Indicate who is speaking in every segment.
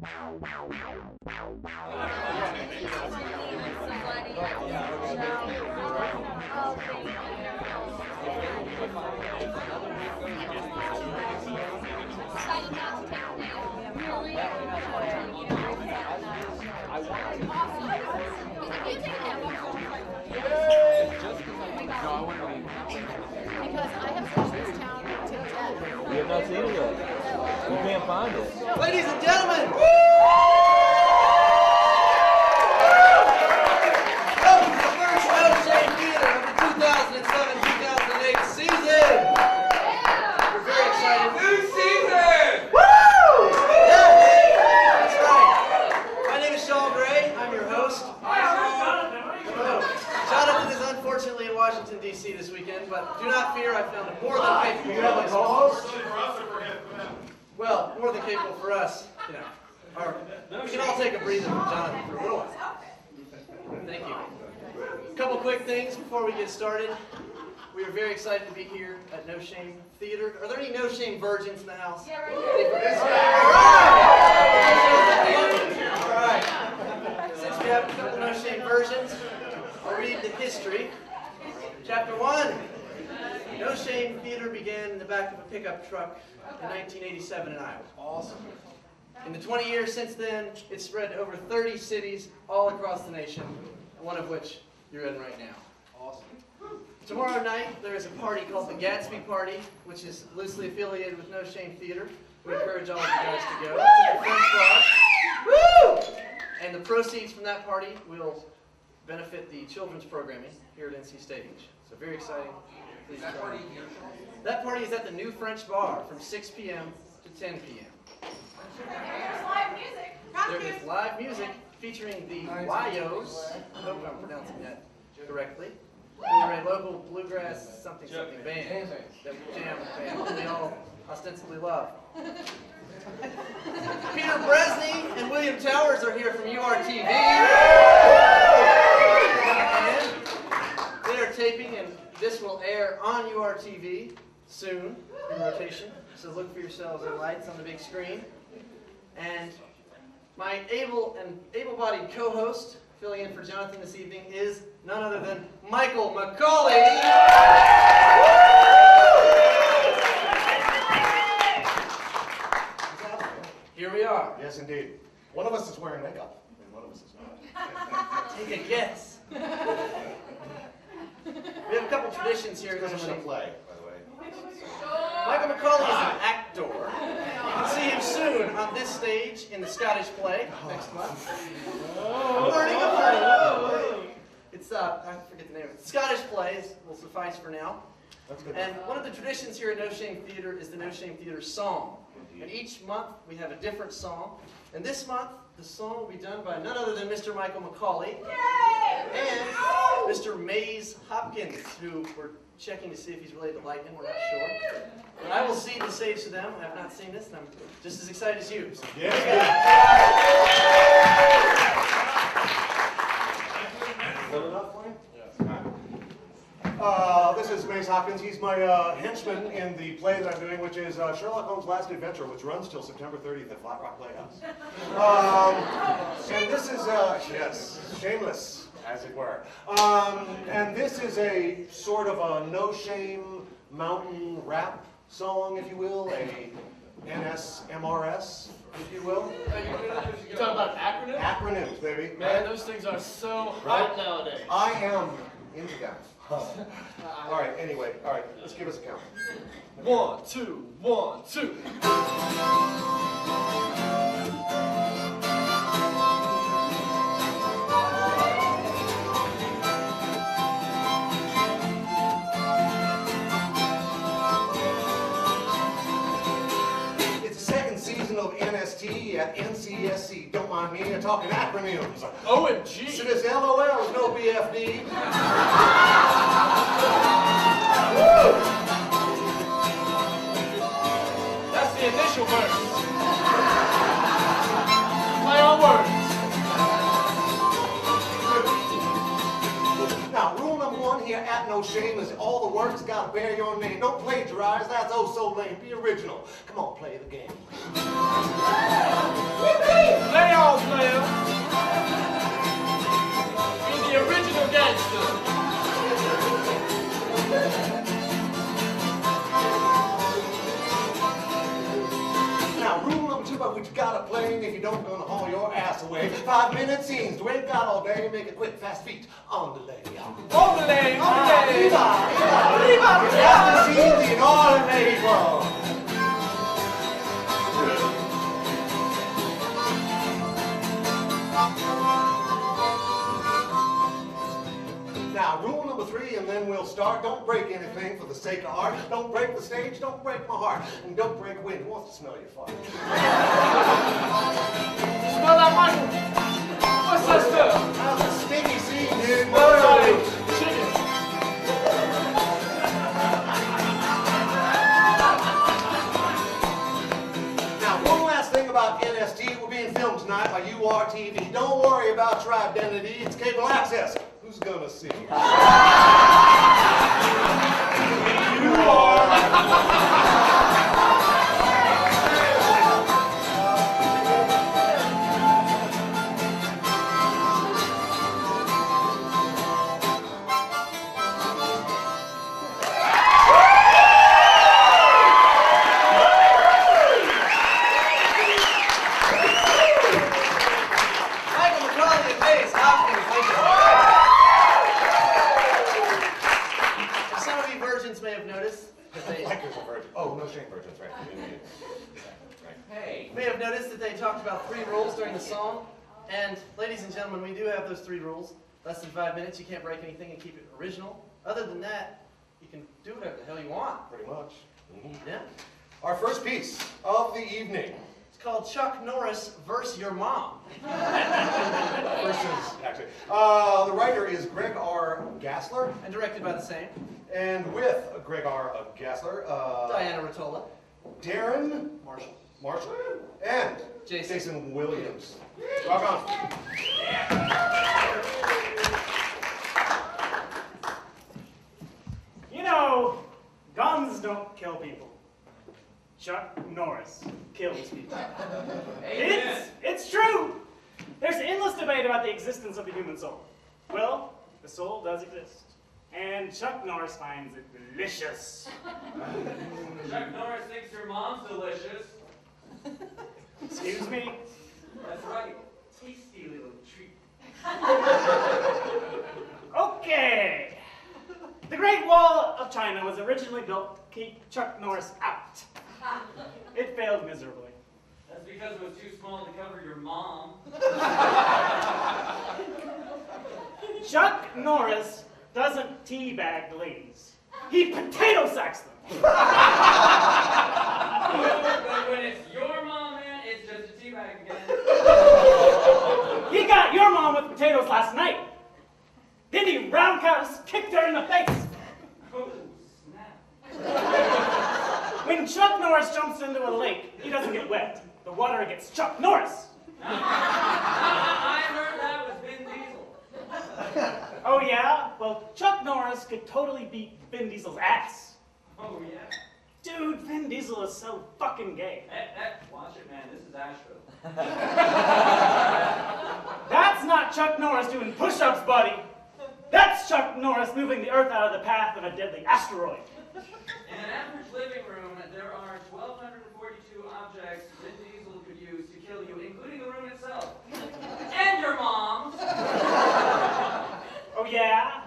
Speaker 1: We have not seen it yet. We can't find it.
Speaker 2: Ladies and gentlemen, welcome to the first No Shame Theater of the 2007-2008 season. We're very excited.
Speaker 3: New season!
Speaker 2: Woo! Yeah, that's right. My name is Sean Gray. I'm your host. Hello. Jonathan is unfortunately in Washington, D.C. this weekend, but do not fear, I found a more than capable replacement. Well, more than capable for us, you know. We can all take a breather from Jonathan for a little while. Thank you. A couple quick things before we get started. We are very excited to be here at No Shame Theater. Are there any No Shame virgins in the house? Yeah, right here. All right. Since we have a couple No Shame virgins, I'll read the history. Chapter 1. No Shame Theater began in the back of a pickup truck in 1987 in Iowa. Awesome. In the 20 years since then, it's spread to over 30 cities all across the nation, one of which you're in right now. Awesome. Tomorrow night, there is a party called the Gatsby Party, which is loosely affiliated with No Shame Theater. We encourage all of you guys to go. It's at the French Bar. Woo! And the proceeds from that party will benefit the children's programming here at NC Stage. So very exciting. Please join. That party is at the new French Bar from 6 p.m. to 10 p.m.
Speaker 4: There's live music.
Speaker 2: There is live music featuring the Wyos. I hope I'm pronouncing that correctly. They're a local bluegrass something band that jam band we all ostensibly love. Peter Bresney and William Towers are here from URTV. And they are taping, and this will air on URTV soon in rotation. So look for yourselves in lights on the big screen. And my able-bodied co-host, filling in for Jonathan this evening, is none other than Michael McCauley. Here we are.
Speaker 5: Yes, indeed. One of us is wearing makeup, and one of us is not.
Speaker 2: Take a guess. We have a couple traditions here.
Speaker 5: Because I'm in a play, by the way.
Speaker 2: Michael McCauley is an actor. You can see him soon on this stage in the Scottish play next month. I'm learning. It's, I forget the name of it. Scottish plays will suffice for now.
Speaker 5: That's good.
Speaker 2: And one of the traditions here at No Shame Theater is the No Shame Theater song. And each month we have a different song. And this month, the song will be done by none other than Mr. Michael McCauley and Mr. Mays Hopkins, who we're checking to see if he's related to Lightning. We're not sure. But I will cede the stage to them. I have not seen this, and I'm just as excited as you. So
Speaker 5: Yeah. Good enough for you? This is Mace Hopkins. He's my henchman in the play that I'm doing, which is Sherlock Holmes' Last Adventure, which runs till September 30th at Flat Rock Playhouse. And this is, yes, shameless, as it were. And this is a sort of a no-shame mountain rap song, if you will, a NSMRS, if you will.
Speaker 3: You talking about acronyms?
Speaker 5: Acronyms, baby.
Speaker 3: Man, those things are so hot nowadays.
Speaker 5: I am into them. All right, anyway, all right, let's give us a count.
Speaker 3: 1, 2, 1, 2.
Speaker 5: It's the second season of NST at NCSC. Don't mind me, I'm talking acronyms.
Speaker 3: OMG.
Speaker 5: So this LOL is no BFD.
Speaker 3: That's the initial verse. Play on words.
Speaker 5: Now, rule number one here at no shame is all the work's gotta bear your name. Don't plagiarize, that's oh so lame. Be original. Come on, play the game.
Speaker 3: Play on, player. Be the original gangster.
Speaker 5: Now, rule number 2 by which you gotta play, and if you don't, gonna haul your ass away. 5-minute scenes, you ain't got all day. Make it quick, fast feet on delay.
Speaker 3: On the lane, on the lane.
Speaker 5: After scenes in all the neighborhood. Now, rule number 3, and then we'll start. Don't break anything for the sake of art. Don't break the stage, don't break my heart. And don't break wind. Who wants to smell your fart?
Speaker 3: Smell that, Michael? What's that stuff?
Speaker 5: That's a sticky scene, dude.
Speaker 3: Whoa. Chicken.
Speaker 5: Now, one last thing about NST. We're being filmed tonight by URTV. Don't worry about your identity. It's cable access. Who's gonna see? You are.
Speaker 2: About 3 rules during the song, and ladies and gentlemen, we do have those 3 rules. Less than 5 minutes, you can't break anything and keep it original. Other than that, you can do whatever the hell you want.
Speaker 5: Pretty much.
Speaker 2: Yeah.
Speaker 5: Our first piece of the evening.
Speaker 2: It's called Chuck Norris vs. Your Mom.
Speaker 5: Versus, actually. The writer is Greg R. Gassler.
Speaker 2: And directed by the same.
Speaker 5: And with Greg R. Gassler,
Speaker 2: Diana Rottola.
Speaker 5: Darren Marshall, and Jason Williams. Rock on.
Speaker 6: You know, guns don't kill people. Chuck Norris kills people. It's true. There's endless debate about the existence of the human soul. Well, the soul does exist. And Chuck Norris finds it delicious.
Speaker 7: Chuck Norris thinks your mom's delicious.
Speaker 6: Excuse me?
Speaker 7: That's right. Tasty little treat.
Speaker 6: Okay. The Great Wall of China was originally built to keep Chuck Norris out. It failed miserably.
Speaker 7: That's because it was too small to cover your mom.
Speaker 6: Chuck Norris doesn't teabag the ladies. He potato sacks them.
Speaker 7: But when it's your mom, man, it's just a teabag again.
Speaker 6: He got your mom with potatoes last night. Then he roundhouse kicked her in the face.
Speaker 7: Oh, snap.
Speaker 6: When Chuck Norris jumps into a lake, he doesn't get wet. The water gets Chuck Norris.
Speaker 7: I heard that was Vin Diesel.
Speaker 6: Oh yeah? Well, Chuck Norris could totally beat Vin Diesel's ass.
Speaker 7: Oh, yeah.
Speaker 6: Dude, Vin Diesel is so fucking gay.
Speaker 7: Watch it, man. This is Asheville.
Speaker 6: That's not Chuck Norris doing push-ups, buddy. That's Chuck Norris moving the Earth out of the path of a deadly asteroid.
Speaker 7: In an average living room, there are 1,242 objects Vin Diesel could use to kill you, including the room itself. And your mom.
Speaker 6: Oh yeah?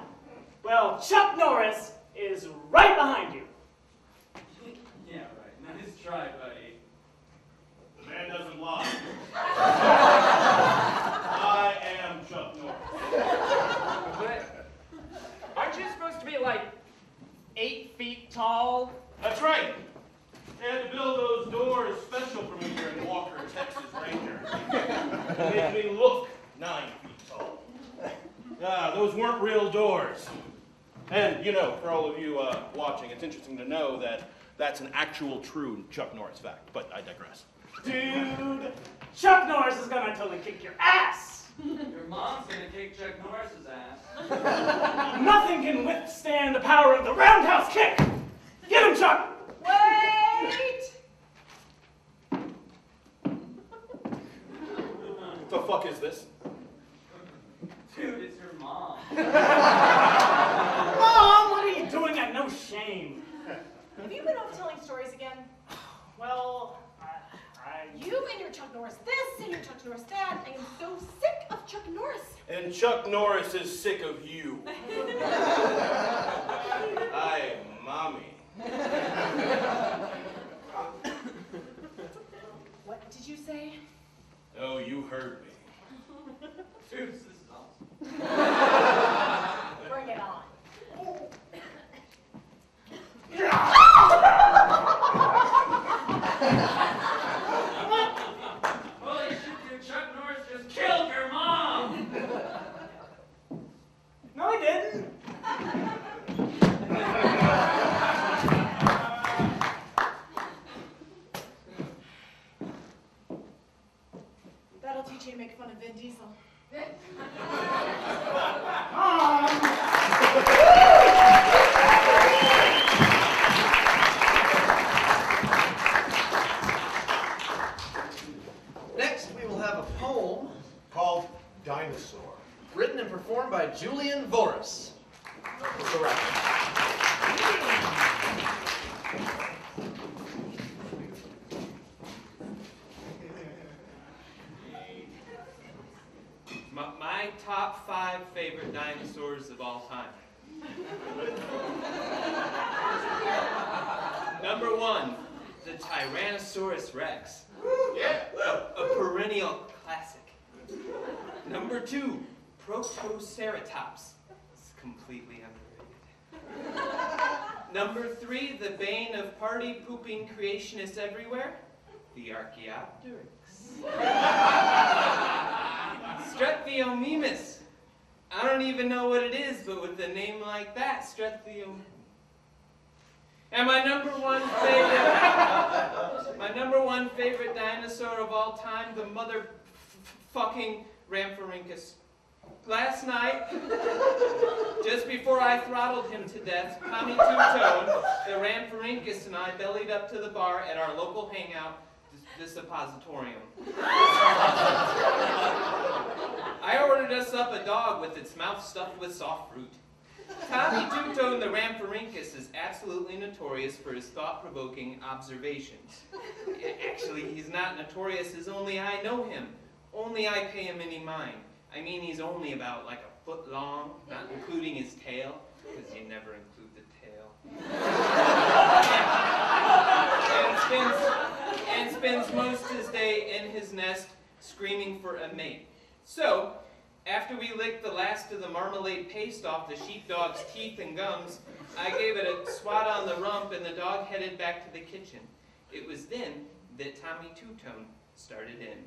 Speaker 6: Well, Chuck Norris is right behind you.
Speaker 7: Yeah, right. Nice try, buddy.
Speaker 8: The man doesn't lie. I am Chuck Norris.
Speaker 7: But aren't you supposed to be like 8 feet tall?
Speaker 8: That's right. They had to build those doors special for me here in Walker, Texas Ranger. They made me look 9 feet tall. Those weren't real doors. And, you know, for all of you watching, it's interesting to know that that's an actual true Chuck Norris fact, but I digress.
Speaker 6: Dude, Chuck Norris is gonna totally kick your ass.
Speaker 7: Your mom's gonna kick Chuck Norris's ass.
Speaker 6: Nothing can withstand the power of the roundhouse kick. Get him, Chuck.
Speaker 4: Wait!
Speaker 8: What the fuck is this?
Speaker 7: Dude, it's your mom.
Speaker 6: Mom, what are you doing at No Shame?
Speaker 4: Have you been off telling stories again?
Speaker 6: Well,
Speaker 4: You and your Chuck Norris this and your Chuck Norris that. I am so sick of Chuck Norris.
Speaker 8: And Chuck Norris is sick of you. Hi, Mommy.
Speaker 4: What did you say?
Speaker 8: Oh, you heard me.
Speaker 7: Dude, this is awesome.
Speaker 4: Bring it on.
Speaker 7: Holy shit, dude, Chuck Norris just killed your mom!
Speaker 6: no, I didn't.
Speaker 4: That'll teach you to make fun of Vin Diesel.
Speaker 6: Mom.
Speaker 2: Next, we will have a poem
Speaker 5: Called Dinosaur.
Speaker 2: written and performed by Julian Voris.
Speaker 5: Correct.
Speaker 9: My top 5 favorite dinosaurs of all time. Number 1, the Tyrannosaurus Rex. Yeah, a perennial classic. Number 2, Protoceratops. It's completely underrated. Number 3, the bane of party-pooping creationists everywhere, the Archaeopteryx. Struthiomimus. I don't even know what it is, but with a name like that, Struthiomimus. And my number one favorite dinosaur of all time, the motherfucking Rhamphorhynchus. Last night, just before I throttled him to death, Tommy Two-Tone, the Rhamphorhynchus, and I bellied up to the bar at our local hangout, the Suppositorium. I ordered us up a dog with its mouth stuffed with soft fruit. Tommy Two-Tone, the Rhamphorhynchus, is absolutely notorious for his thought-provoking observations. Actually, he's not notorious as only I know him. Only I pay him any mind. I mean, he's only about like a foot long, not including his tail, because you never include the tail. and spends most of his day in his nest screaming for a mate. So, after we licked the last of the marmalade paste off the sheepdog's teeth and gums, I gave it a swat on the rump and the dog headed back to the kitchen. It was then that Tommy Two-Tone started in.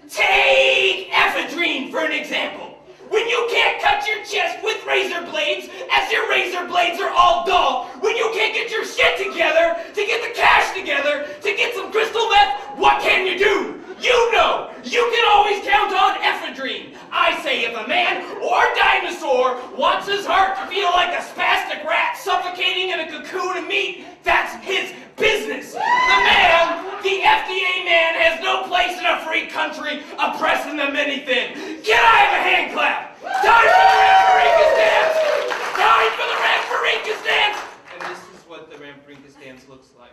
Speaker 10: Take ephedrine for an example. When you can't cut your chest with razor blades, as your razor blades are all dull, when you can't get your shit together, to get the cash together, to get some crystal meth, what can you do? You know, you can always count on ephedrine. I say if a man or dinosaur wants his heart to feel like a spastic rat suffocating in a cocoon of meat, that's his business. The man, the FDA man, has no place in a free country oppressing them anything. Can I have a hand clap? Time for the Rhamphorhynchus dance! Time for the Rhamphorhynchus dance!
Speaker 9: And this is what the Rhamphorhynchus dance looks like.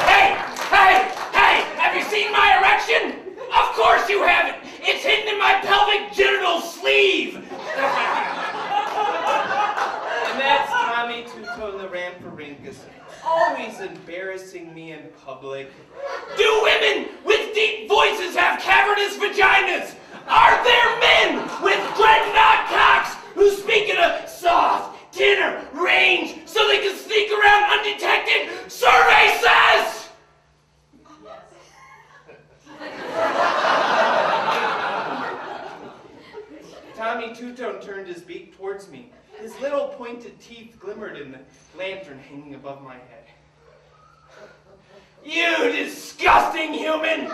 Speaker 10: Hey! Have you seen my erection? Of course you haven't! It's hidden in my pelvic genital sleeve!
Speaker 9: And that's Tommy Two-Tone, the Rhamphorhynchus, always embarrassing me in public.
Speaker 10: Do women with deep voices have cavernous vaginas? Are there men with dreadnought cocks who speak in a soft, tenor range so they can sneak around undetected? Survey says!
Speaker 9: Tommy Two-Tone turned his beak towards me. His little pointed teeth glimmered in the lantern hanging above my head.
Speaker 10: You disgusting human!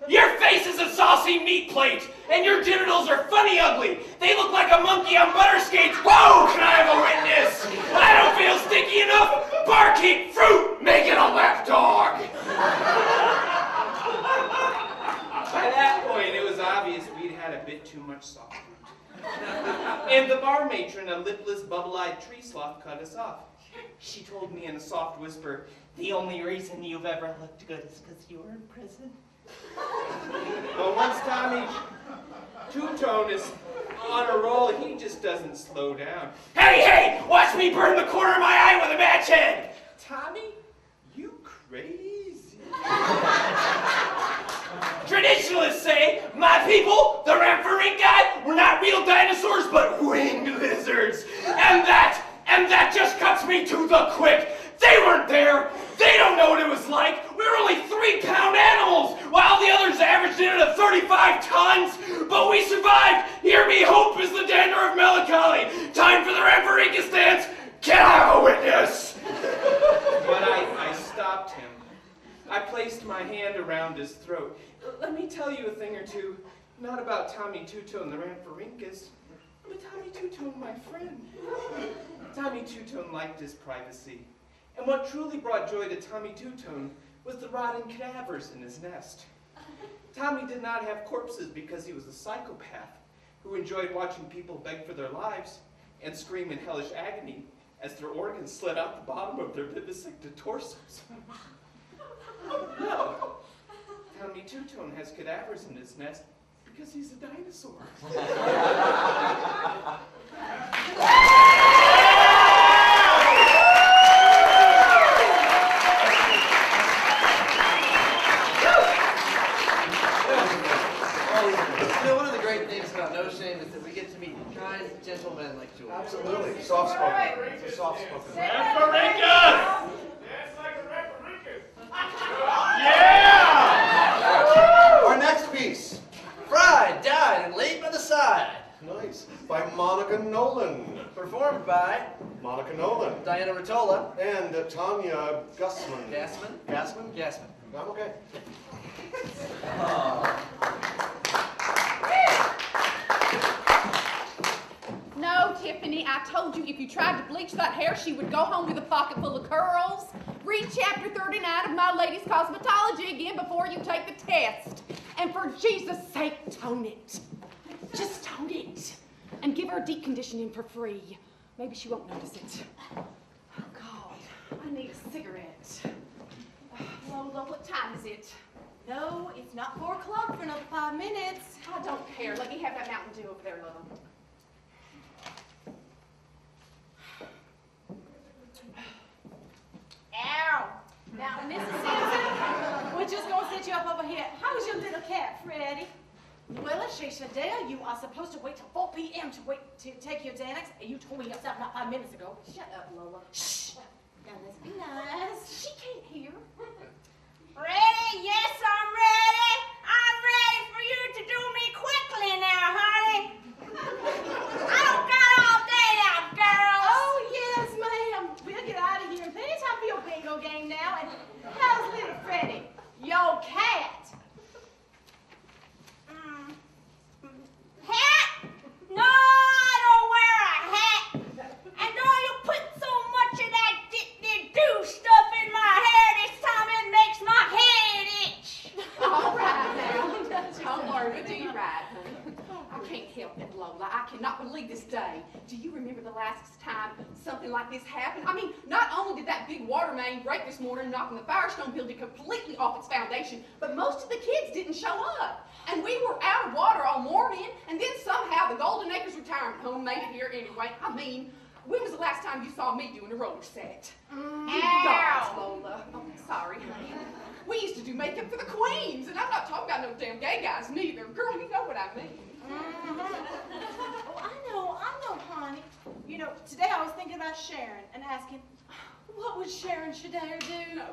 Speaker 10: Your face is a saucy meat plate, and your genitals are funny ugly. They look like a monkey on butter skates. Whoa! Can I have a witness? I don't feel sticky enough. Barkeep, fruit, make it a lap dog.
Speaker 9: By that point, it was obvious we'd had a bit too much soft fruit. And the bar matron, a lipless, bubble-eyed tree sloth, cut us off. She told me in a soft whisper, "The only reason you've ever looked good is because you were in prison." But once Tommy Two-Tone is on a roll, he just doesn't slow down.
Speaker 10: Hey, hey! Watch me burn the corner of my eye with a match head!
Speaker 9: Tommy, you crazy.
Speaker 10: Traditionalists say, my people, the Ramphorhynchi, were not real dinosaurs, but winged lizards. And that just cuts me to the quick. They weren't there. They don't know what it was like. We were only 3-pound animals, while the others averaged in at 35 tons. But we survived. Hear me, hope is the dander of melancholy. Time for the Ramphorhynchus dance. Can I have a witness?
Speaker 9: But I stopped him. I placed my hand around his throat. Let me tell you a thing or two, not about Tommy Two-Tone the Ramphorhynchus, but Tommy Two-Tone, my friend. Tommy Two-Tone liked his privacy. And what truly brought joy to Tommy Two-Tone was the rotting cadavers in his nest. Tommy did not have corpses because he was a psychopath who enjoyed watching people beg for their lives and scream in hellish agony as their organs slid out the bottom of their vivisected torsos. No, Tommy Two-Tone has cadavers in his nest because he's a dinosaur.
Speaker 2: One of the great things about No Shame is that we get to meet kind, gentlemen like George.
Speaker 5: Absolutely. Soft-spoken. It's a soft-spoken.
Speaker 3: Ramphorhynchus! Dance like a Ramphorhynchus! Yeah!
Speaker 5: Our next piece.
Speaker 2: Fried, Died, and Laid by the Side.
Speaker 5: Nice. By Monica Nolan.
Speaker 2: Performed by
Speaker 5: Monica Nolan.
Speaker 2: Diana Rottola.
Speaker 5: And Tanya Gussman.
Speaker 2: Gassman.
Speaker 5: Gassman?
Speaker 2: Gassman.
Speaker 5: I'm okay.
Speaker 11: No, Tiffany, I told you if you tried to bleach that hair, she would go home with a pocket full of curls. Read chapter 39 of My Lady's Cosmetology again before you take the test. And for Jesus' sake, tone it. Just tone it. And give her a deep conditioning for free. Maybe she won't notice it. Oh, God, I need a cigarette. Lola, what time is it?
Speaker 4: No, it's not 4 o'clock for another 5 minutes.
Speaker 11: I don't care. Let me have that Mountain Dew over there, Lola.
Speaker 4: Ow! Now, Mrs. Simpson, we're just going to set you up over here. How's your little cat, Freddie? Well, Shadell, you are supposed to wait till 4 p.m. to take your Xanax. You told me yourself not 5 minutes ago. Shut up, Lola. Shh. Now, let's be nice. She can't hear.
Speaker 12: Ready? Yes, I'm ready. I'm ready for you to do me quickly now, honey. I don't got all day now, girls.
Speaker 4: Oh, yes, ma'am. We'll get out of here. And plenty of time for your bingo game now. And how's little Freddie? Your cat.
Speaker 12: Hat? No, I don't wear a hat. And don't you put so much of that dip-dip-doo stuff in my hair this time, it makes my head itch.
Speaker 11: All right now. Don't worry, we'll do you right, honey. I can't help it, Lola. I cannot believe this day. Do you remember the last time something like this happened? I mean, not only did that big water main break this morning, knocking the Firestone building completely off its foundation, but most of the kids didn't show up. And we were out of water all morning, and then somehow the Golden Acres Retirement Home made it here anyway. I mean, when was the last time you saw me doing a roller set? Good gods, Lola. Oh, sorry, honey. We used to do makeup for the queens, and I'm not talking about no damn gay guys neither. Girl, you know what I mean.
Speaker 4: Oh, I know, honey. You know, today I was thinking about Sharon and asking, what would Sharon Shadair do?
Speaker 11: No,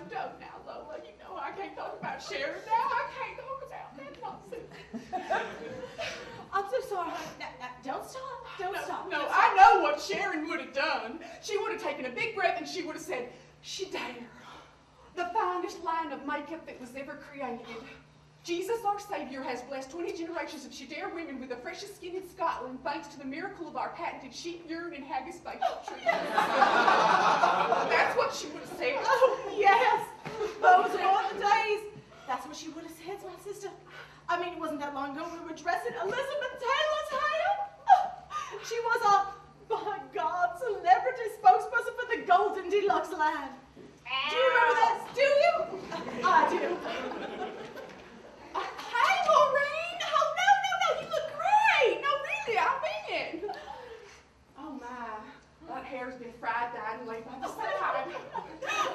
Speaker 11: don't now, Lola. You know I can't talk about Sharon now. I can't talk about that nonsense.
Speaker 4: I'm so sorry, honey. Now, don't stop. Don't stop.
Speaker 11: No,
Speaker 4: Don't
Speaker 11: I
Speaker 4: stop.
Speaker 11: know what Sharon would have done. She would have taken a big breath and she would have said, Shadair, The finest line of makeup that was ever created. Jesus, our Savior, has blessed 20 generations of Shadare women with the freshest skin in Scotland thanks to the miracle of our patented sheep urine and haggis facial treatment. That's what she would have said.
Speaker 4: Oh, yes. Those were the days. That's what she would have said, my sister. I mean, it wasn't that long ago we were dressing Elizabeth Taylor's hair. She was a, by God, celebrity spokesperson for the Golden Deluxe line. Do you remember that? Do you? I do.
Speaker 11: Hey, Maureen! Oh, no, you look great! No, really, I mean it. Oh, my. That hair's been fried, dyed, and laid by the side.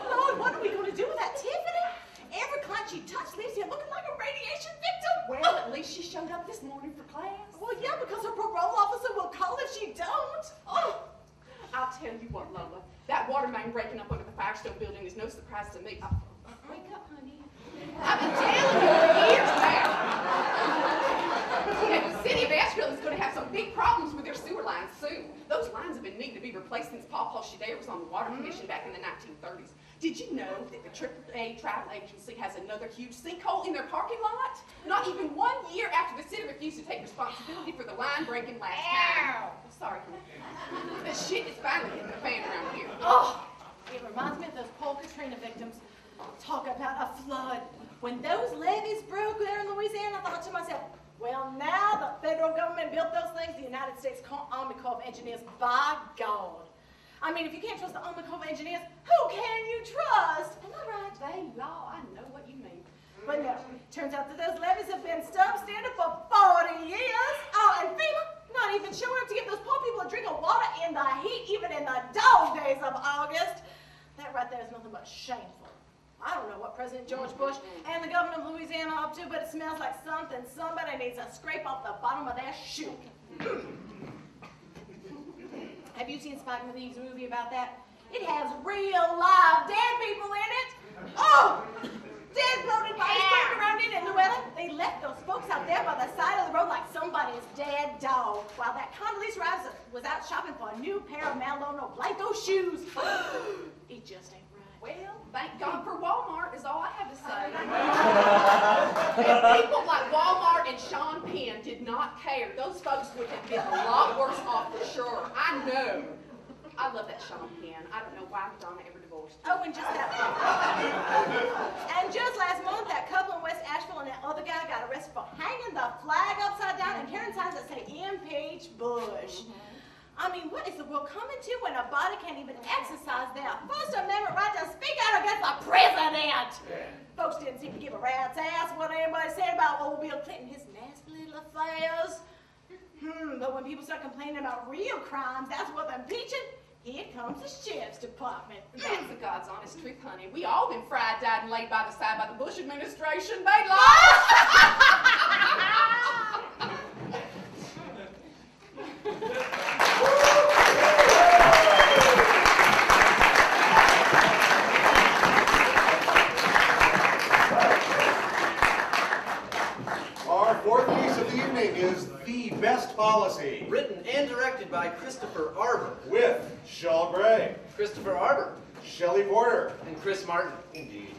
Speaker 4: Lord, what are we going to do with that Tiffany? Every client she touched leaves here looking like a radiation victim.
Speaker 11: Well, at least she showed up this morning for class.
Speaker 4: Well, yeah, because her parole officer will call if she don't.
Speaker 11: Oh, I'll tell you what, Lola. That water main breaking up under the Firestone building is no surprise to me.
Speaker 4: Wake up, honey.
Speaker 11: I've been telling you for years now. Yeah, the city of Asheville is going to have some big problems with their sewer lines soon. Those lines have been needing to be replaced since Paul Shadare was on the Water Commission back in the 1930s. Did you know that the AAA Travel Agency has another huge sinkhole in their parking lot? Not even 1 year after the city refused to take responsibility for the line breaking last time. Sorry. The shit is finally hitting the fan around here.
Speaker 4: Oh, it reminds me of those poor Katrina victims. Talk about a flood. When those levees broke there in Louisiana, I thought to myself, well, now the federal government built those things, the United States Army Corps of Engineers, by God. I mean, if you can't trust the Army Corps of Engineers, who can you trust? Am I right?
Speaker 11: They law, I know what you mean.
Speaker 4: But no, turns out that those levees have been substandard for 40 years. Oh, and FEMA not even showing up to give those poor people a drink of water in the heat, even in the dog days of August. That right there is nothing but shameful. I don't know what President George Bush and the governor of Louisiana are up to, but it smells like something somebody needs to scrape off the bottom of their shoe. Have you seen Spike McLean's movie about that? It has real live dead people in it. Oh! Dead bloated bodies floating around in Llewellyn. They left those folks out there by the side of the road like somebody's dead dog, while that Condoleezza Rice was out shopping for a new pair of Malone Blanco shoes. It just ain't right.
Speaker 11: Well, thank God for Walmart is all I have to say. If people like Walmart and Sean Penn did not care, those folks would have been a lot worse off for sure. I know. I love that Sean Penn. I don't know why Donna ever divorced him.
Speaker 4: Oh, and just last month, that couple in West Asheville and that other guy got arrested for hanging the flag upside down and carrying signs that say impeach Bush. I mean, what is the world coming to when a body can't even exercise their First Amendment right to speak out against the president? Folks didn't seem to give a rat's ass what anybody said about old Bill Clinton, his nasty little affairs. But when people start complaining about real crimes, that's what they're impeaching. Here comes the sheriff's department.
Speaker 11: That's the God's honest truth, honey. We all been fried, dyed, and laid by the side by the Bush administration. They lied.
Speaker 5: Our fourth piece of the evening is The Best Policy,
Speaker 2: Written and directed by Christopher Arbor.
Speaker 5: with Shaw Gray,
Speaker 2: Christopher Arbor.
Speaker 5: Shelley Porter,
Speaker 2: And Chris Martin. Indeed.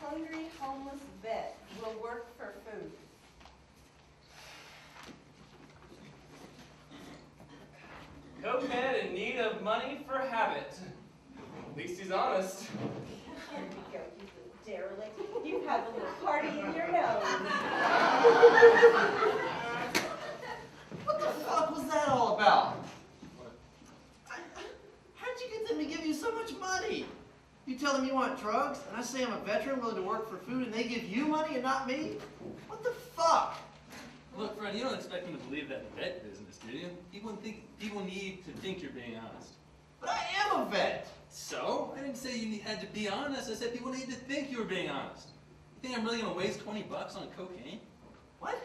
Speaker 13: Hungry homeless vet will work for food.
Speaker 7: Cokehead in need of money for habit. At least he's honest.
Speaker 13: Here we go, you little derelict. You have a little party in your nose.
Speaker 2: What the fuck was that all about? How'd you get them to give you so much money? tell them you want drugs, and I say I'm a veteran willing to work for food, and they give you money and not me? What the fuck?
Speaker 14: Look, Fred, you don't expect them to believe that in the vet business, do you? People need to think you're being honest.
Speaker 2: But I am a vet.
Speaker 14: So? I didn't say you had to be honest. I said people need to think you were being honest. You think I'm really going to waste 20 bucks on cocaine?
Speaker 2: What?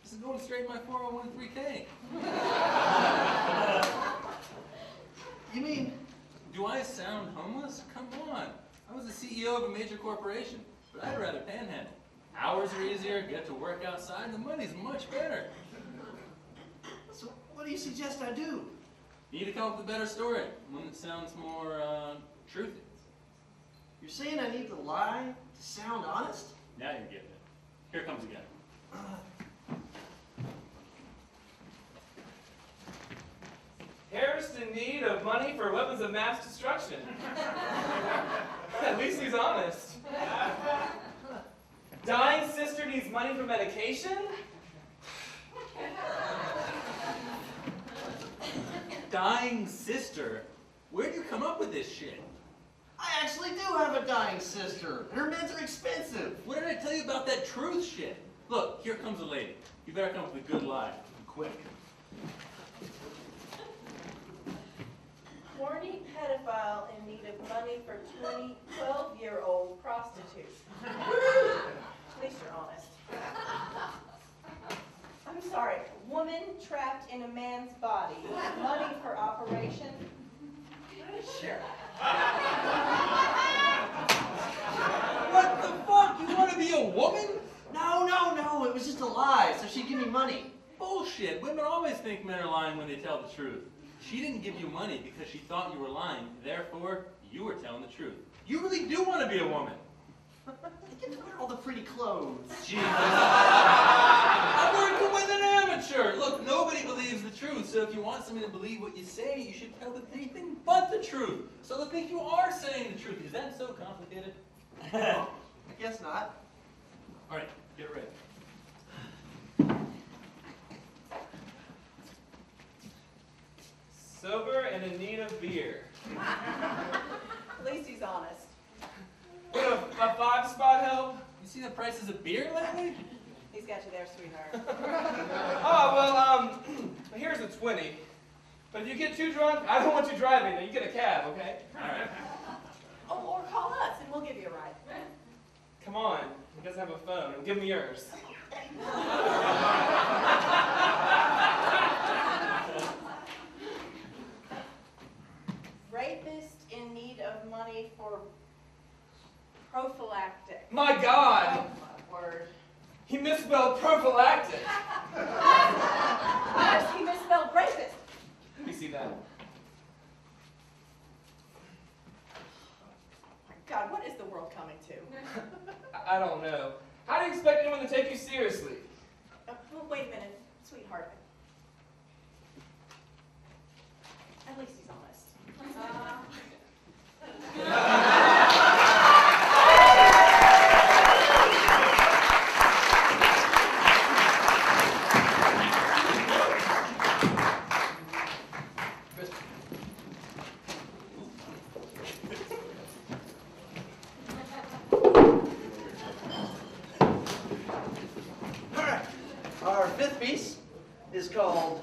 Speaker 14: This is going straight in my 401(k).
Speaker 2: You mean?
Speaker 14: Do I sound homeless? Come on. I was the CEO of a major corporation, but I'd rather panhandle. Hours are easier, get to work outside, and the money's much better.
Speaker 2: So what do you suggest I do?
Speaker 14: You need to come up with a better story, one that sounds more truthy.
Speaker 2: You're saying I need to lie to sound honest?
Speaker 14: Now you're getting it. Here it comes again.
Speaker 7: Harris in need of money for weapons of mass destruction. At least he's honest. Dying sister needs money for medication?
Speaker 14: Dying sister? Where'd you come up with this shit?
Speaker 2: I actually do have a dying sister, and her meds are expensive.
Speaker 14: What did I tell you about that truth shit? Look, here comes a lady. You better come up with a good lie. Quick.
Speaker 13: Horny pedophile in need of money for 12-year-old prostitute. At least you're honest. I'm sorry, woman trapped in a man's body. Money for operation? Sure.
Speaker 14: What the fuck? You want to be a woman?
Speaker 2: No, it was just a lie, so she'd give me money.
Speaker 14: Bullshit. Women always think men are lying when they tell the truth. She didn't give you money because she thought you were lying. Therefore, you were telling the truth. You really do want to be a woman.
Speaker 2: I get to wear all the pretty clothes.
Speaker 14: Jesus. I'm working with an amateur. Look, nobody believes the truth, so if you want somebody to believe what you say, you should tell them anything but the truth. So they'll think you are saying the truth. Is that so complicated?
Speaker 2: I guess not.
Speaker 14: All right, get ready.
Speaker 7: Sober and in need of beer.
Speaker 13: At least he's honest.
Speaker 7: Would a 5-spot help?
Speaker 14: You see the prices of beer lately?
Speaker 13: He's got you there, sweetheart.
Speaker 7: Oh, well, here's a 20. But if you get too drunk, I don't want you driving. Now you get a cab, okay?
Speaker 14: All right.
Speaker 13: Oh, or call us and we'll give you a ride.
Speaker 7: Come on. He doesn't have a phone. Give me yours.
Speaker 13: Rapist in need of money for prophylactic.
Speaker 7: My God!
Speaker 13: Oh, my word.
Speaker 7: He misspelled prophylactic.
Speaker 13: Yes, he misspelled rapist.
Speaker 7: Let me see that.
Speaker 13: God, what is the world coming to?
Speaker 7: I don't know. How do you expect anyone to take you seriously?
Speaker 13: Well, wait a minute, sweetheart. At least he's honest.
Speaker 2: Alright, our fifth piece is called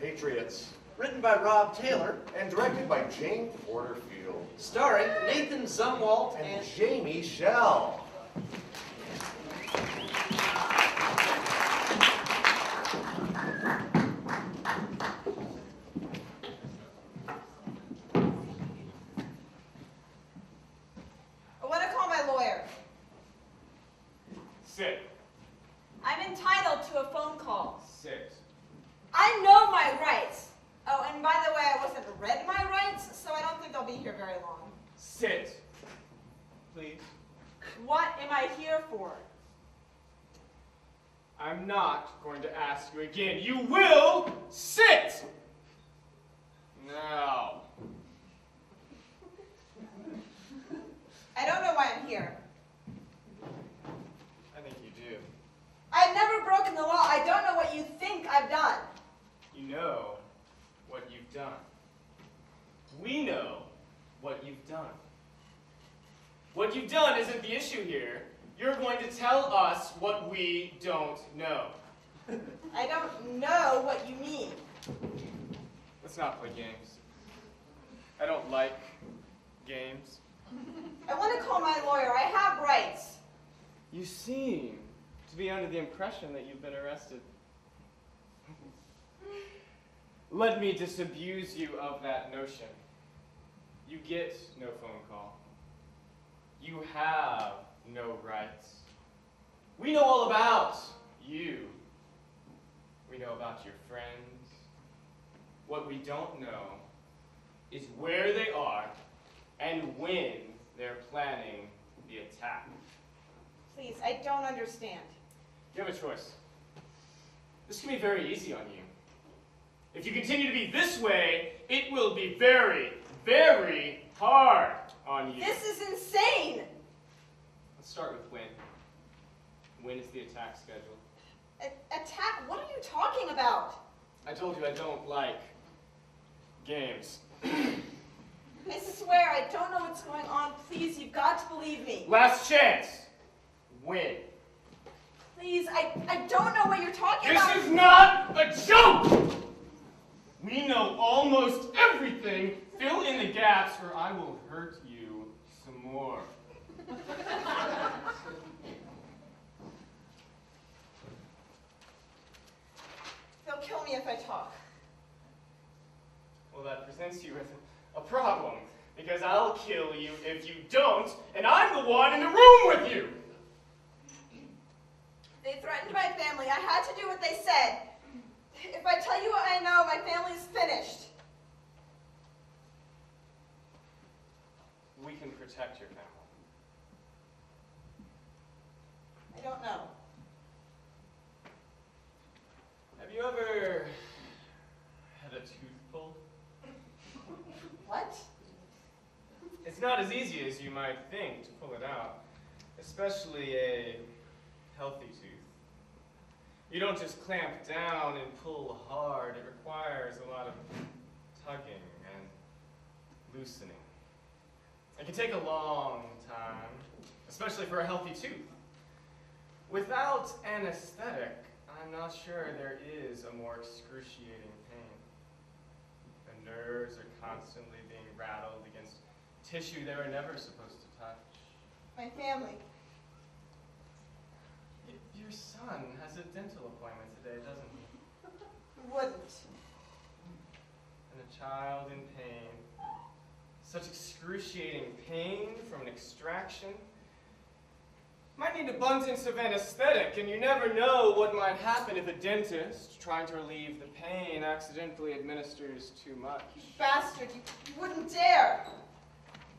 Speaker 5: Patriots.
Speaker 2: Written by Rob Taylor,
Speaker 5: And directed by Jane Porterfield.
Speaker 2: starring Nathan Zumwalt
Speaker 5: And
Speaker 2: and
Speaker 5: Jamie Shell.
Speaker 12: I want to call my lawyer.
Speaker 7: Sit.
Speaker 12: I'm entitled to a phone call.
Speaker 7: Sit.
Speaker 12: I know my rights. Oh, and by the way, I wasn't read my rights, so I don't think I'll be here very long.
Speaker 7: Sit. Please.
Speaker 12: What am I here for?
Speaker 7: I'm not going to ask you again. You will sit! Now.
Speaker 12: I don't know why I'm here.
Speaker 7: I think you do.
Speaker 12: I've never broken the law. I don't know what you think I've done.
Speaker 7: You know what you've done. We know what you've done.
Speaker 3: What you've done isn't the issue here. You're going to tell us what we don't know.
Speaker 13: I don't know what you mean.
Speaker 3: Let's not play games. I don't like games.
Speaker 13: I want to call my lawyer. I have rights.
Speaker 3: You seem to be under the impression that you've been arrested. Let me disabuse you of that notion. You get no phone call. You have no rights. We know all about you. We know about your friends. What we don't know is where they are and when they're planning the attack.
Speaker 13: Please, I don't understand.
Speaker 3: You have a choice. This can be very easy on you. If you continue to be this way, it will be very, very hard on you.
Speaker 13: This is insane.
Speaker 3: Let's start with when. When is the attack scheduled?
Speaker 13: Attack? What are you talking about?
Speaker 3: I told you I don't like games.
Speaker 13: I swear I don't know what's going on. Please, you've got to believe me.
Speaker 3: Last chance. When?
Speaker 13: Please, I don't know what you're talking about.
Speaker 3: This is not a joke! We know almost everything. Fill in the gaps or I will hurt you some more.
Speaker 13: They'll kill me if I talk.
Speaker 3: Well, that presents you with a problem, because I'll kill you if you don't, and I'm the one in the room with you!
Speaker 13: They threatened my family. I had to do what they said. If I tell you what I know, my family's finished.
Speaker 3: We can protect your family.
Speaker 13: I don't know.
Speaker 3: Have you ever had a tooth pulled?
Speaker 13: What?
Speaker 3: It's not as easy as you might think to pull it out, especially a healthy tooth. You don't just clamp down and pull hard. It requires a lot of tugging and loosening. It can take a long time, especially for a healthy tooth. Without anesthetic, I'm not sure there is a more excruciating pain. The nerves are constantly being rattled against tissue they were never supposed to touch.
Speaker 13: My family.
Speaker 3: Your son has a dental appointment today, doesn't he?
Speaker 13: Wouldn't.
Speaker 3: And a child in pain. Such excruciating pain from an extraction. Might need abundance of anesthetic, and you never know what might happen if a dentist, trying to relieve the pain, accidentally administers too much.
Speaker 13: You bastard, you wouldn't dare.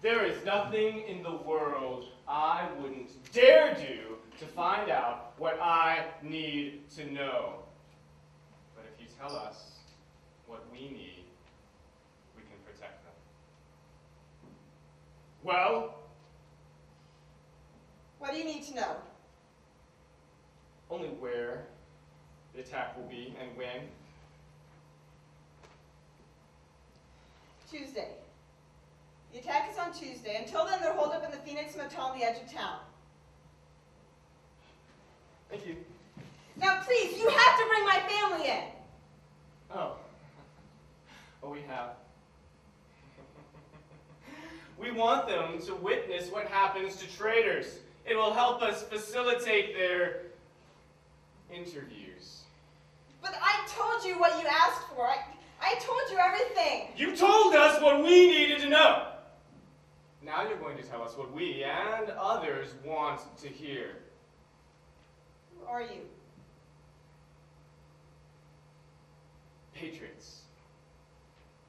Speaker 3: There is nothing in the world I wouldn't dare do to find out what I need to know. But if you tell us what we need, we can protect them. Well?
Speaker 13: What do you need to know?
Speaker 3: Only where the attack will be and when.
Speaker 13: Tuesday. The attack is on Tuesday. Until then, they're holed up in the Phoenix Motel on the edge of town.
Speaker 3: Thank you.
Speaker 13: Now, please, you have to bring my family in.
Speaker 3: Oh. Oh, we have. We want them to witness what happens to traitors. It will help us facilitate their interviews.
Speaker 13: But I told you what you asked for. I told you everything.
Speaker 3: You told us what we needed to know. Now you're going to tell us what we and others want to hear.
Speaker 13: Who are you?
Speaker 3: Patriots.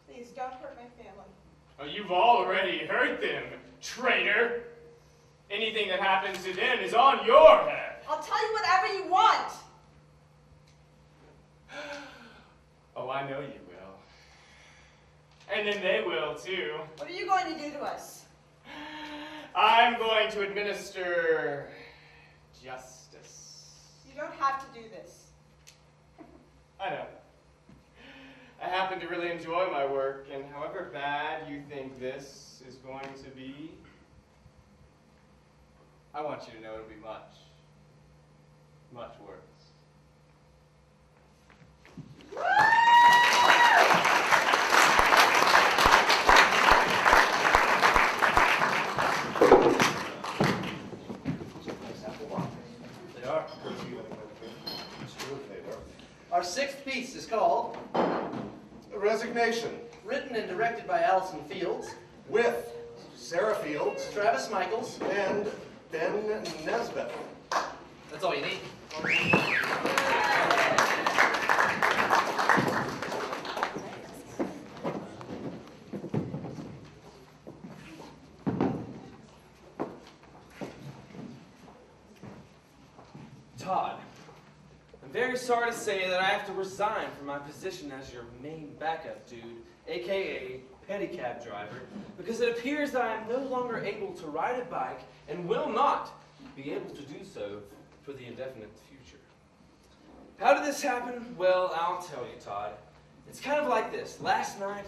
Speaker 13: Please, don't hurt my family.
Speaker 3: Oh, you've already hurt them, traitor. Anything that happens to them is on your head.
Speaker 13: I'll tell you whatever you want.
Speaker 3: Oh, I know you will. And then they will, too.
Speaker 13: What are you going to do to us?
Speaker 3: I'm going to administer justice.
Speaker 13: You don't have to do this.
Speaker 3: I know. I happen to really enjoy my work, and however bad you think this is going to be, I want you to know it'll be much, much worse.
Speaker 2: They are. Our sixth piece is called
Speaker 5: Resignation.
Speaker 2: Written and directed by Allison Fields.
Speaker 5: With Sarah Fields.
Speaker 2: Travis Michaels.
Speaker 5: And Ben Nesbitt.
Speaker 2: That's all you need.
Speaker 3: Todd, I'm very sorry to say that I have to resign from my position as your main backup dude, aka pedicab driver, because it appears that I am no longer able to ride a bike and will not be able to do so for the indefinite future. How did this happen? Well, I'll tell you, Todd. It's kind of like this. Last night,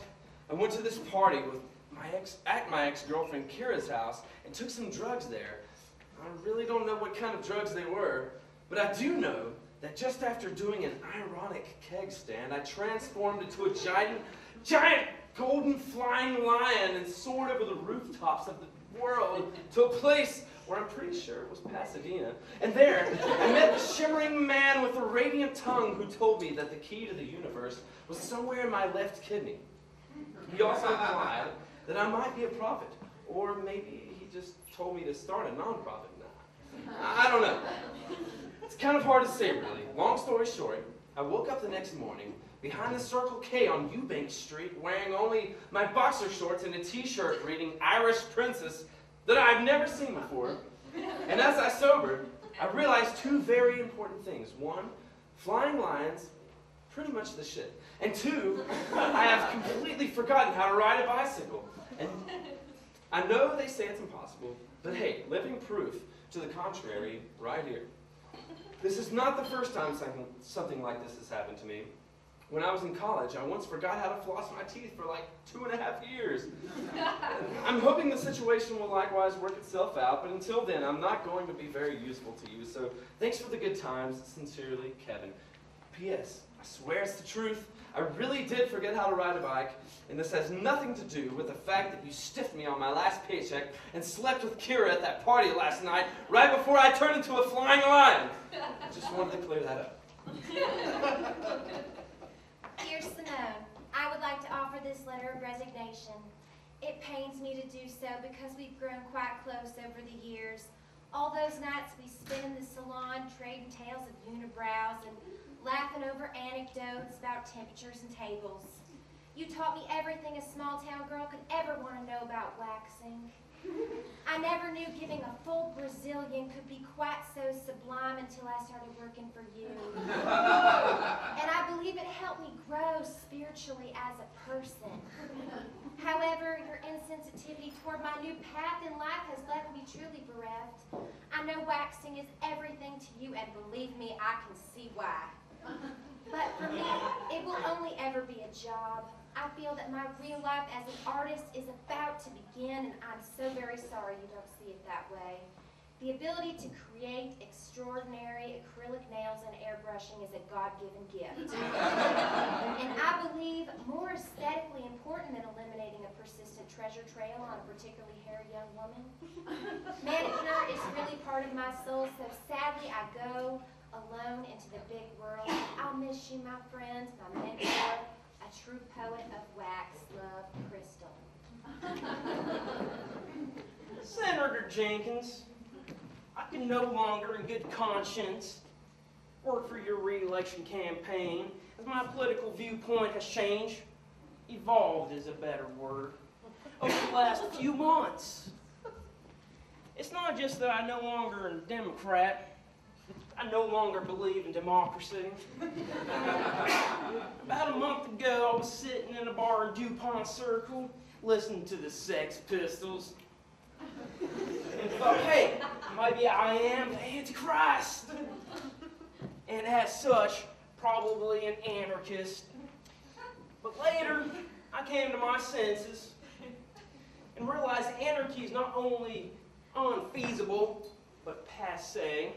Speaker 3: I went to this party with my ex-girlfriend Kira's house and took some drugs there. I really don't know what kind of drugs they were, but I do know that just after doing an ironic keg stand, I transformed into a giant golden flying lion and soared over the rooftops of the world to a place where I'm pretty sure it was Pasadena. And there, I met the shimmering man with the radiant tongue who told me that the key to the universe was somewhere in my left kidney. He also implied that I might be a prophet, or maybe he just told me to start a non-profit. Nah, I don't know. It's kind of hard to say, really. Long story short, I woke up the next morning behind the Circle K on Eubank Street wearing only my boxer shorts and a t-shirt reading Irish Princess that I've never seen before. And as I sobered, I realized two very important things. One, flying lions, pretty much the shit. And two, I have completely forgotten how to ride a bicycle. And I know they say it's impossible, but hey, living proof to the contrary right here. This is not the first time something like this has happened to me. When I was in college, I once forgot how to floss my teeth for like 2.5 years. I'm hoping the situation will likewise work itself out, but until then, I'm not going to be very useful to you, so thanks for the good times. Sincerely, Kevin. P.S. I swear it's the truth. I really did forget how to ride a bike, and this has nothing to do with the fact that you stiffed me on my last paycheck and slept with Kira at that party last night, right before I turned into a flying lion. Just wanted to clear that up.
Speaker 15: Dear Simone, I would like to offer this letter of resignation. It pains me to do so because we've grown quite close over the years. All those nights we spent in the salon trading tales of unibrows and laughing over anecdotes about temperatures and tables. You taught me everything a small-town girl could ever want to know about waxing. I never knew giving a full Brazilian could be quite so sublime until I started working for you. And I believe it helped me grow spiritually as a person. However, your insensitivity toward my new path in life has left me truly bereft. I know waxing is everything to you, and believe me, I can see why. But for me, it will only ever be a job. I feel that my real life as an artist is about to begin, and I'm so very sorry you don't see it that way. The ability to create extraordinary acrylic nails and airbrushing is a God-given gift. And I believe more aesthetically important than eliminating a persistent treasure trail on a particularly hairy young woman. Manicure is really part of my soul, so sadly I go alone into the big world. I'll miss you, my friend, my mentor, a true poet of wax, love, Crystal.
Speaker 16: Senator Jenkins, I can no longer in good conscience work for your re-election campaign as my political viewpoint has changed. Evolved is a better word. Over the last few months. It's not just that I no longer am a Democrat. I no longer believe in democracy. About a month ago, I was sitting in a bar in DuPont Circle, listening to the Sex Pistols. And thought, hey, maybe I am the Antichrist. And as such, probably an anarchist. But later, I came to my senses and realized anarchy is not only unfeasible, but passe.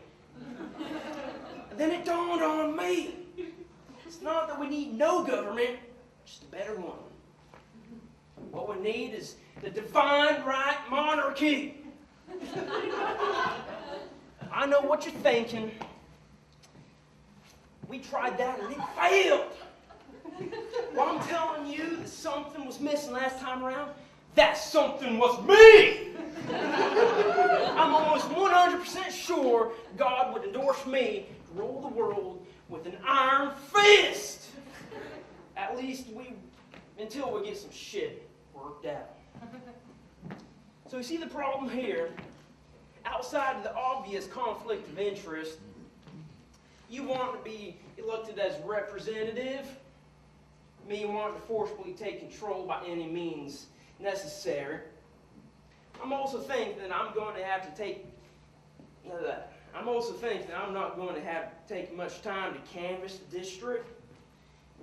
Speaker 16: And then it dawned on me. It's not that we need no government, just a better one. What we need is the divine right monarchy. I know what you're thinking. We tried that and it failed. Well, I'm telling you that something was missing last time around. That something was me! I'm almost 100% sure God would endorse me to rule the world with an iron fist. At least until we get some shit worked out. So you see the problem here? Outside of the obvious conflict of interest, you want to be elected as representative, me wanting to forcibly take control by any means necessary. I'm also thinking that I'm not going to have to take much time to canvass the district,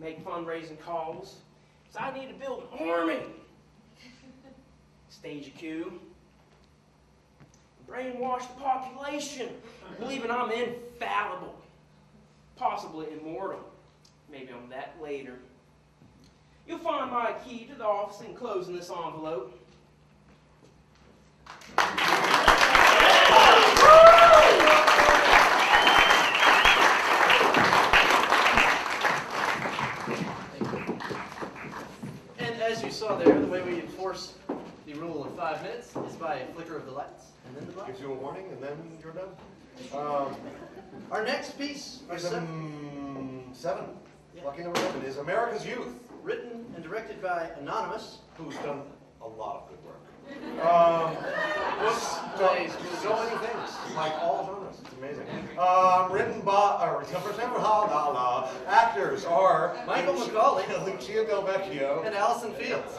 Speaker 16: make fundraising calls. So I need to build an army, stage a coup, brainwash the population, believing I'm infallible, possibly immortal. Maybe on that later. You'll find my key to the office enclosed in this envelope.
Speaker 2: And as you saw there, the way we enforce the rule of 5 minutes is by a flicker of the lights and then the lights.
Speaker 5: Gives you a warning and then you're done.
Speaker 2: Our next piece, our
Speaker 5: seven. Lucky number 7 is America's Youth.
Speaker 2: Written and directed by Anonymous,
Speaker 5: who's done a lot of good work. So many things, like all genres. It's amazing. Written by, actors are
Speaker 2: Michael McCauley,
Speaker 5: Lucia Del Vecchio,
Speaker 2: and Allison Fields.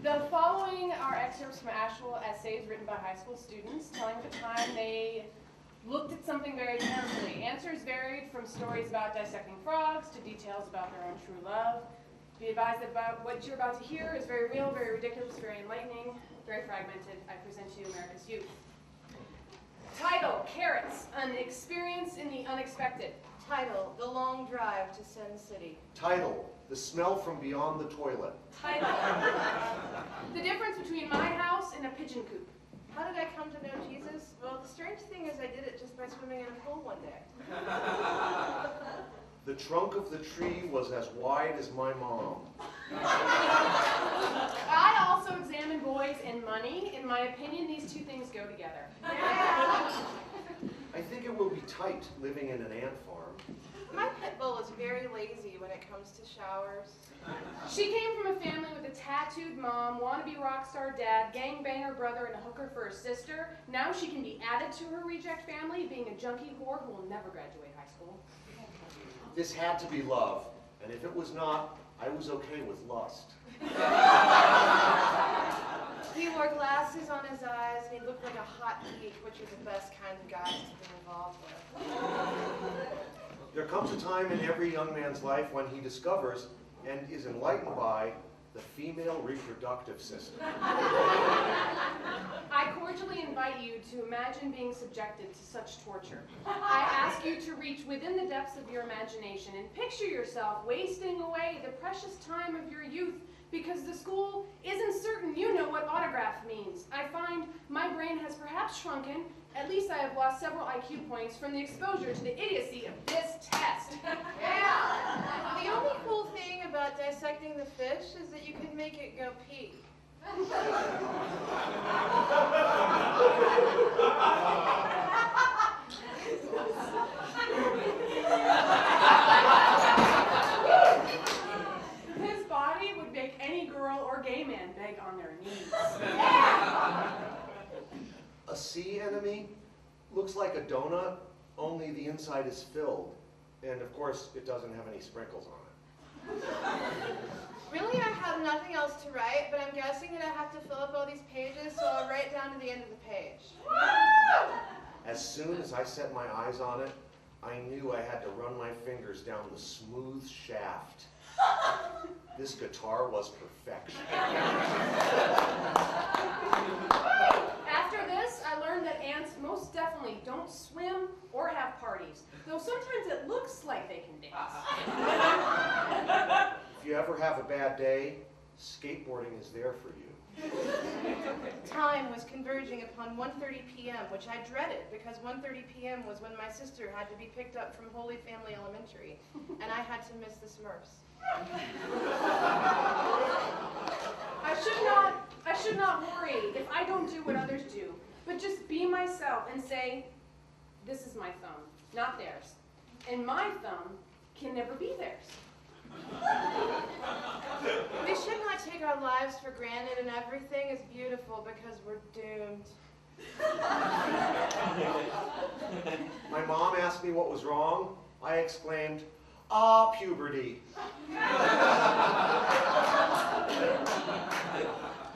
Speaker 17: The following are excerpts from Asheville essays written by high school students telling of the time they looked at something very carefully. Answers varied from stories about dissecting frogs to details about their own true love. Be advised that what you're about to hear is very real, very ridiculous, very enlightening, very fragmented. I present to you America's Youth. Title, Carrots, an experience in the unexpected.
Speaker 13: Title, The Long Drive to Sin City.
Speaker 5: Title, The Smell from Beyond the Toilet.
Speaker 17: Title, the difference between my house and a pigeon coop.
Speaker 13: How did I come to know Jesus? Well, the strange thing is I did it just by swimming in a pool one day.
Speaker 5: The trunk of the tree was as wide as my mom.
Speaker 17: I also examine boys and money. In my opinion, these two things go together.
Speaker 5: I think it will be tight living in an ant farm.
Speaker 13: My pit bull is very lazy when it comes to showers.
Speaker 17: She came from a family with a tattooed mom, wannabe rock star dad, gangbanger brother, and a hooker for her sister. Now she can be added to her reject family, being a junkie whore who will never graduate high school.
Speaker 5: This had to be love, and if it was not, I was okay with lust.
Speaker 13: He wore glasses on his eyes, and he looked like a hot geek, which are the best kind of guys to be involved with.
Speaker 5: There comes a time in every young man's life when he discovers and is enlightened by the female reproductive system.
Speaker 17: I cordially invite you to imagine being subjected to such torture. I ask you to reach within the depths of your imagination and picture yourself wasting away the precious time of your youth because the school isn't certain you know what autograph means. I find my brain has perhaps shrunken. At least I have lost several IQ points from the exposure to the idiocy of this test.
Speaker 13: Yeah. The only cool thing about dissecting the fish is that you can make it go pee.
Speaker 17: His body would make any girl or gay man beg on their knees.
Speaker 5: A sea anemone looks like a donut, only the inside is filled. And of course, it doesn't have any sprinkles on it.
Speaker 13: Really, I have nothing else to write, but I'm guessing that I have to fill up all these pages, so I'll write down to the end of the page.
Speaker 5: As soon as I set my eyes on it, I knew I had to run my fingers down the smooth shaft. This guitar was perfection.
Speaker 17: After this, I learned that ants most definitely don't swim or have parties, though sometimes it looks like they can dance.
Speaker 5: If you ever have a bad day, skateboarding is there for you.
Speaker 13: Time was converging upon 1:30 p.m., which I dreaded because 1:30 p.m. was when my sister had to be picked up from Holy Family Elementary, and I had to miss the Smurfs.
Speaker 17: I should not worry if I don't do what others do, but just be myself and say, this is my thumb, not theirs. And my thumb can never be theirs.
Speaker 13: We should not take our lives for granted and everything is beautiful because we're doomed.
Speaker 5: My mom asked me what was wrong. I exclaimed, puberty.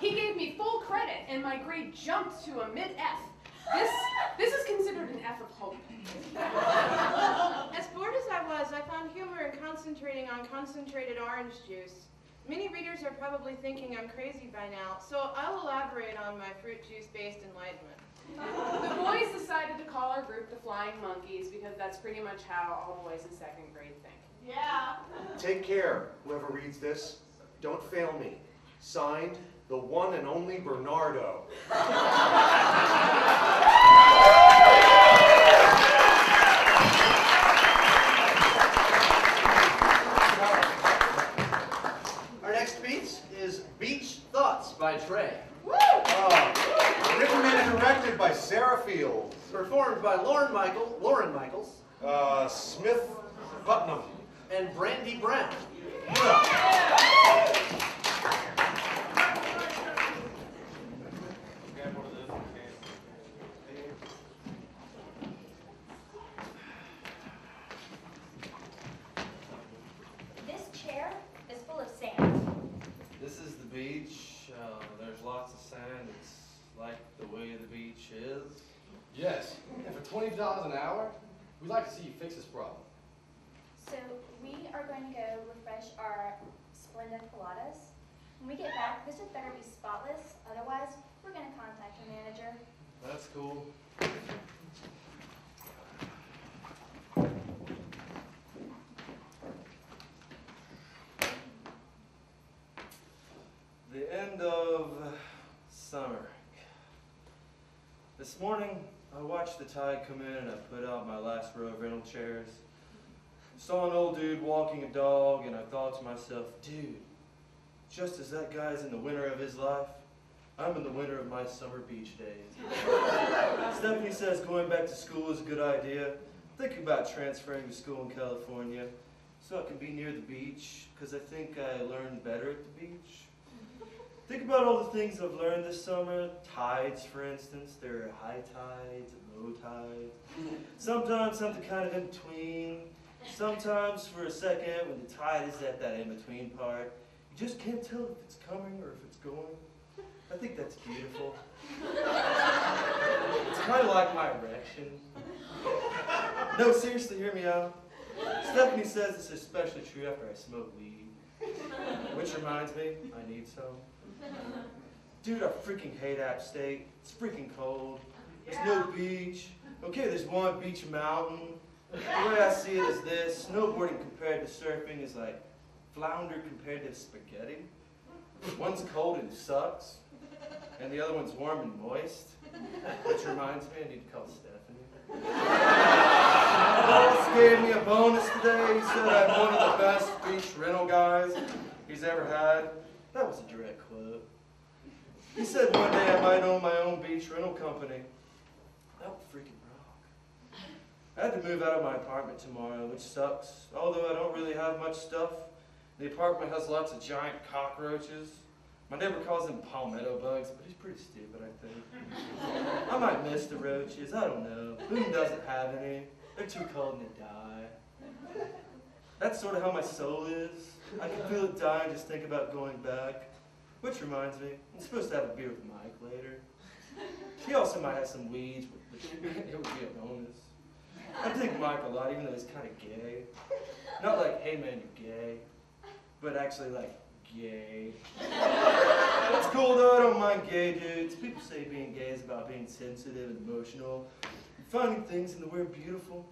Speaker 17: He gave me full credit, and my grade jumped to a mid-F. This is considered an F of hope.
Speaker 13: As bored as I was, I found humor in concentrating on concentrated orange juice. Many readers are probably thinking I'm crazy by now, so I'll elaborate on my fruit juice-based enlightenment.
Speaker 17: The boys decided to call our group the Flying Monkeys because that's pretty much how all boys in second grade think.
Speaker 13: Yeah.
Speaker 5: Take care, whoever reads this. Don't fail me. Signed, the one and only Bernardo.
Speaker 2: Our next speech is Beach Thoughts by Trey.
Speaker 5: Written and directed by Sarah Fields.
Speaker 2: Performed by Lauren Michaels.
Speaker 5: Smith Putnam.
Speaker 2: And Brandy Brown.
Speaker 15: This chair is full of sand.
Speaker 1: This is the beach. There's lots of sand. It's like the way the beach is.
Speaker 18: Yes, and for $20 an hour, we'd like to see you fix this problem.
Speaker 15: So we are going to go refresh our Splenda coladas. When we get back, this had better be spotless. Otherwise, we're going to contact the manager.
Speaker 1: That's cool. The end of summer. This morning, I watched the tide come in and I put out my last row of rental chairs. Saw an old dude walking a dog and I thought to myself, dude, just as that guy's in the winter of his life, I'm in the winter of my summer beach days. Stephanie says going back to school is a good idea. Think about transferring to school in California so I can be near the beach because I think I learned better at the beach. Think about all the things I've learned this summer. Tides, for instance. There are high tides and low tides. Sometimes something kind of in between. Sometimes for a second when the tide is at that in-between part, you just can't tell if it's coming or if it's going. I think that's beautiful. It's kind of like my erection. No, seriously, hear me out. Stephanie says it's especially true after I smoke weed. Which reminds me, I need some. Dude, I freaking hate App State. It's freaking cold. There's no beach. Okay, there's one beach mountain. The way I see it is this. Snowboarding compared to surfing is like flounder compared to spaghetti. One's cold and sucks, and the other one's warm and moist. Which reminds me, I need to call Stephanie. Boss gave me a bonus today. He said I'm one of the best beach rental guys he's ever had. That was a direct quote. He said one day I might own my own beach rental company. That would freaking rock. I had to move out of my apartment tomorrow, which sucks. Although I don't really have much stuff. The apartment has lots of giant cockroaches. My neighbor calls them palmetto bugs, but he's pretty stupid, I think. I might miss the roaches, I don't know. Boone doesn't have any. They're too cold and they die. That's sort of how my soul is. I can feel it dying just thinking about going back. Which reminds me, I'm supposed to have a beer with Mike later. He also might have some weeds, which it would be a bonus. I dig Mike a lot, even though he's kind of gay. Not like, hey man, you're gay. but actually like gay. It's cool though, I don't mind gay dudes. People say being gay is about being sensitive and emotional, and finding things in the world beautiful.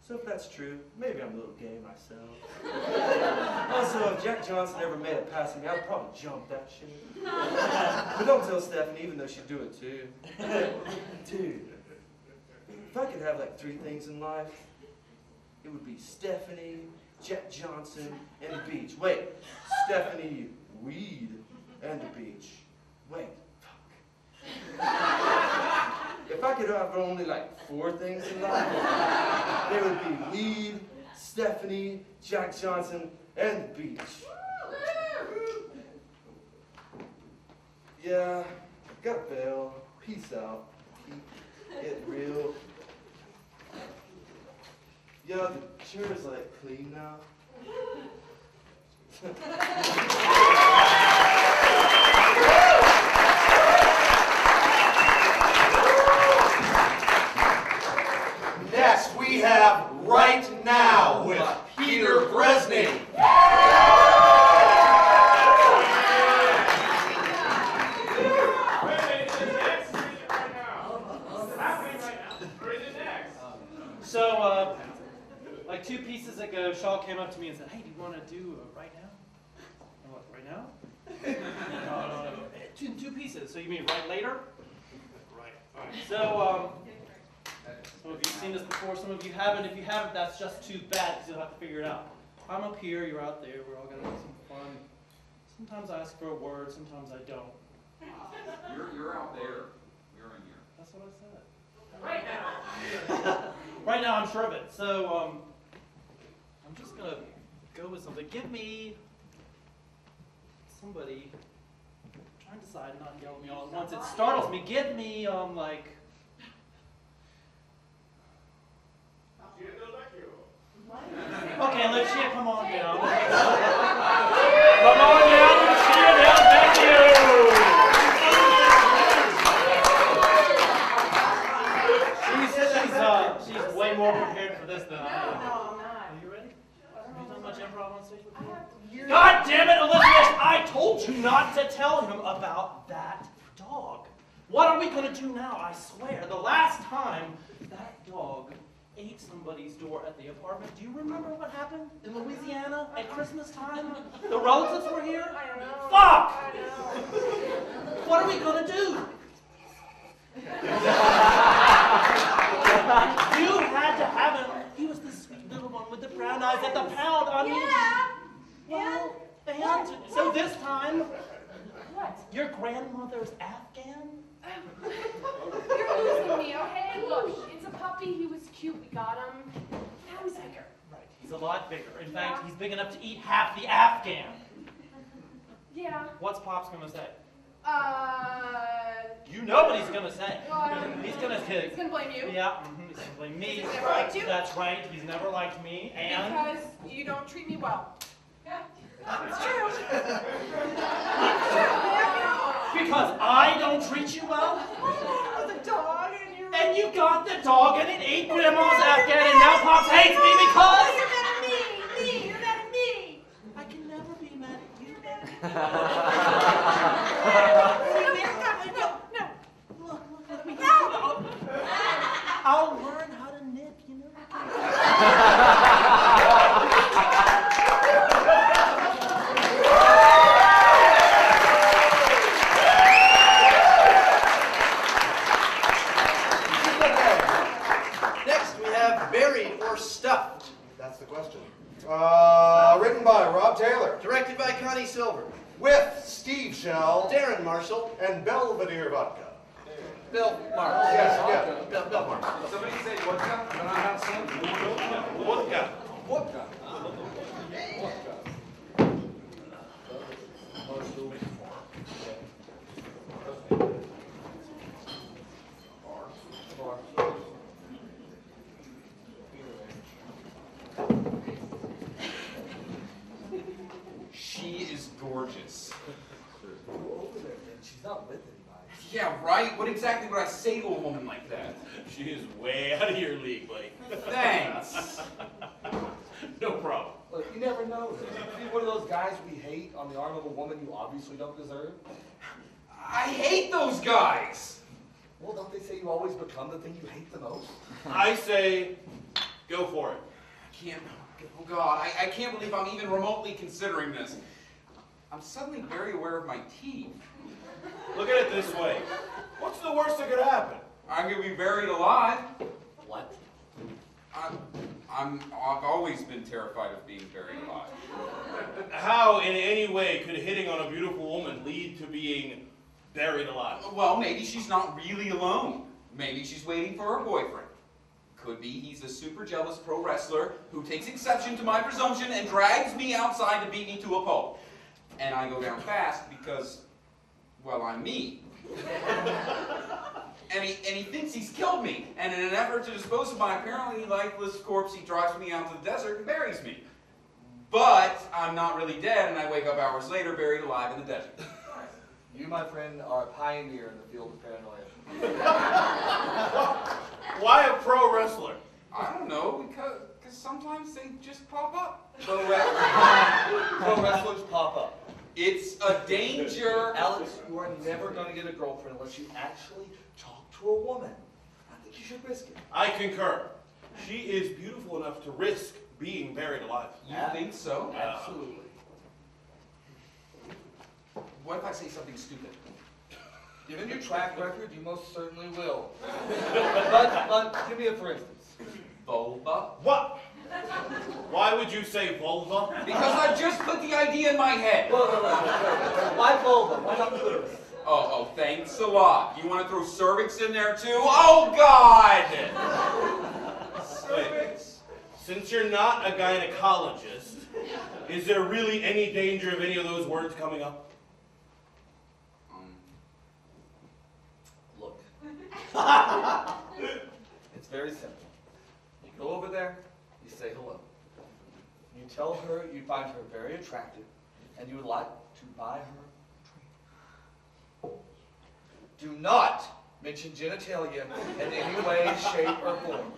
Speaker 1: So if that's true, maybe I'm a little gay myself. Also, if Jack Johnson ever made it past me, I'd probably jump that shit. But don't tell Stephanie, even though she'd do it too. Dude, if I could have like 3 things in life, it would be Stephanie, Jack Johnson, and the beach. Wait, Stephanie, weed, and the beach. Wait, fuck. If I could have only like 4 things in life, there would be weed, Stephanie, Jack Johnson, and the beach. Yeah, gotta bail. Peace out. Keep it real. Yeah, the chair's like clean now.
Speaker 5: Next, we have Right Now with Peter Bresney.
Speaker 6: So, like 2 pieces ago, Shaw came up to me and said, "Hey, do you want to do Right Now?" I'm like, "Right now?" No. 2 pieces. So you mean right later? Right. All right. So, some of you have seen this before, some of you haven't. If you haven't, that's just too bad because you'll have to figure it out. I'm up here, you're out there, we're all going to have some fun. Sometimes I ask for a word, sometimes I don't.
Speaker 7: You're out there. You're in here.
Speaker 6: That's what I said.
Speaker 7: Right now.
Speaker 6: Right now, I'm sure of it. So, I'm just going to go with something. Give me somebody, try and decide, not yell at me all at once. It startles me. Give me, like... Okay, Lucia, come on down. Come on down, Lucia, down, thank you. She's way more prepared for this than I am.
Speaker 17: No, I'm not.
Speaker 6: Are you ready? Have you done much improv on stage before? God damn it, Elizabeth! I told you not to tell him about that dog. What are we going to do now? I swear, the last time that dog ate somebody's door at the apartment. Do you remember what happened in Louisiana at Christmas time? The relatives were here?
Speaker 17: I know.
Speaker 6: Fuck!
Speaker 17: I know.
Speaker 6: What are we going to do? You had to have him. He was the sweet little one with the brown eyes at the pound. I mean, well, and so this time,
Speaker 17: What?
Speaker 6: your grandmother's Afghan?
Speaker 17: You're losing me, okay? Look, it's a puppy. He was cute. We got him. Now he's bigger.
Speaker 6: Right. He's a lot bigger. In fact, he's big enough to eat half the Afghan.
Speaker 17: Yeah.
Speaker 6: What's Pop's gonna say?
Speaker 17: You
Speaker 6: know what he's gonna say. He's gonna
Speaker 17: blame you.
Speaker 6: Yeah, he's gonna blame me.
Speaker 17: He's never liked you.
Speaker 6: That's right. He's never liked me. And
Speaker 17: Because you don't treat me well. Yeah. It's true.
Speaker 6: because I don't treat you well.
Speaker 17: The dog
Speaker 6: And you got the dog and it ate Grandma's Afghan and now Pops hates me because...
Speaker 17: You're mad at me. You're mad at me.
Speaker 6: I can never be mad at you. No. I'll learn how to nip, you know.
Speaker 2: Next, we have buried or stuffed.
Speaker 5: That's the question. Written by Rob Taylor.
Speaker 2: Directed by Connie Silver.
Speaker 5: With Steve Shell.
Speaker 2: Darren Marshall.
Speaker 5: And Belvedere Vodka.
Speaker 2: Bill Marshall.
Speaker 5: Yes, yeah.
Speaker 2: Bill Marshall.
Speaker 7: Somebody say vodka? Can I have some?
Speaker 5: Vodka.
Speaker 7: Vodka.
Speaker 9: She is gorgeous.
Speaker 7: Go over there, man. She's not with anybody.
Speaker 9: Yeah, right? What exactly would I say to a woman like that?
Speaker 8: She is way out of your league, buddy.
Speaker 9: Thanks.
Speaker 8: No problem.
Speaker 7: Look, you never
Speaker 18: know this? You be one of those guys we hate on the arm of a woman you obviously don't deserve?
Speaker 10: I hate those guys.
Speaker 18: Well, don't they say you always become the thing you hate the most?
Speaker 8: I say, go for it.
Speaker 10: I can't, oh God, I can't believe I'm even remotely considering this. I'm suddenly very aware of my teeth.
Speaker 8: Look at it this way. What's the worst that could happen?
Speaker 10: I'm gonna be buried alive.
Speaker 18: What?
Speaker 10: I've always been terrified of being buried alive.
Speaker 8: How in any way could hitting on a beautiful woman lead to being buried alive?
Speaker 10: Well, maybe she's not really alone. Maybe she's waiting for her boyfriend. Could be he's a super jealous pro wrestler who takes exception to my presumption and drags me outside to beat me to a pulp. And I go down fast because, well, I'm me. And he thinks he's killed me. And in an effort to dispose of my apparently lifeless corpse, he drives me out to the desert and buries me. But I'm not really dead, and I wake up hours later buried alive in the desert.
Speaker 18: You, my friend, are a pioneer in the field of paranoia.
Speaker 8: Why a pro wrestler?
Speaker 10: I don't know, because sometimes they just pop up.
Speaker 18: Pro wrestlers pop up.
Speaker 10: It's a danger.
Speaker 18: Alex, you are never going to get a girlfriend unless you actually talk to a woman. I think you should risk it.
Speaker 8: I concur. She is beautiful enough to risk being buried alive.
Speaker 10: You think so?
Speaker 18: Absolutely.
Speaker 10: What if I say something stupid?
Speaker 18: Given your track record, you most certainly will. But give me a for instance.
Speaker 10: Vulva?
Speaker 8: What? Why would you say vulva?
Speaker 10: Because I just put the idea in my head.
Speaker 18: Whoa. Why vulva? Why not clitoris?
Speaker 10: Oh, thanks a lot. You want to throw cervix in there too? Oh, God!
Speaker 8: Cervix? Since you're not a gynecologist, is there really any danger of any of those words coming up?
Speaker 18: Look. It's very simple. You go over there, you say hello. You tell her you find her very attractive and you would like to buy her a drink. Do not mention genitalia in any way, shape, or form.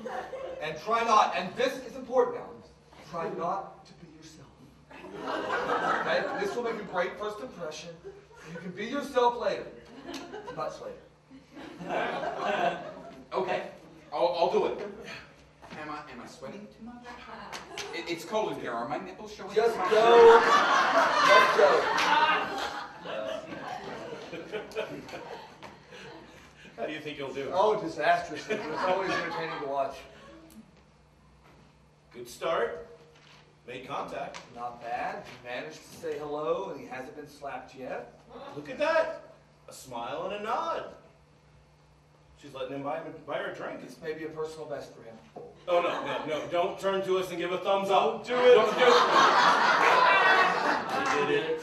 Speaker 18: And try not, and this is important, Alex, try not to be yourself. Okay? This will make a great first impression. You can be yourself later. Much later.
Speaker 10: Okay, I'll do it. Am I sweating too much? It's cold in here. Are my nipples showing?
Speaker 18: Just go. Just go.
Speaker 8: How do you think you'll do?
Speaker 18: Oh, disastrously. It's always entertaining to watch.
Speaker 8: Good start. Made contact.
Speaker 18: Not bad. He managed to say hello, and he hasn't been slapped yet.
Speaker 8: Look at that. A smile and a nod. She's letting him buy her a drink.
Speaker 18: This may be a personal best for him.
Speaker 8: Oh, no. Don't turn to us and give a thumbs up.
Speaker 18: Don't do it.
Speaker 8: Don't do it. He did it.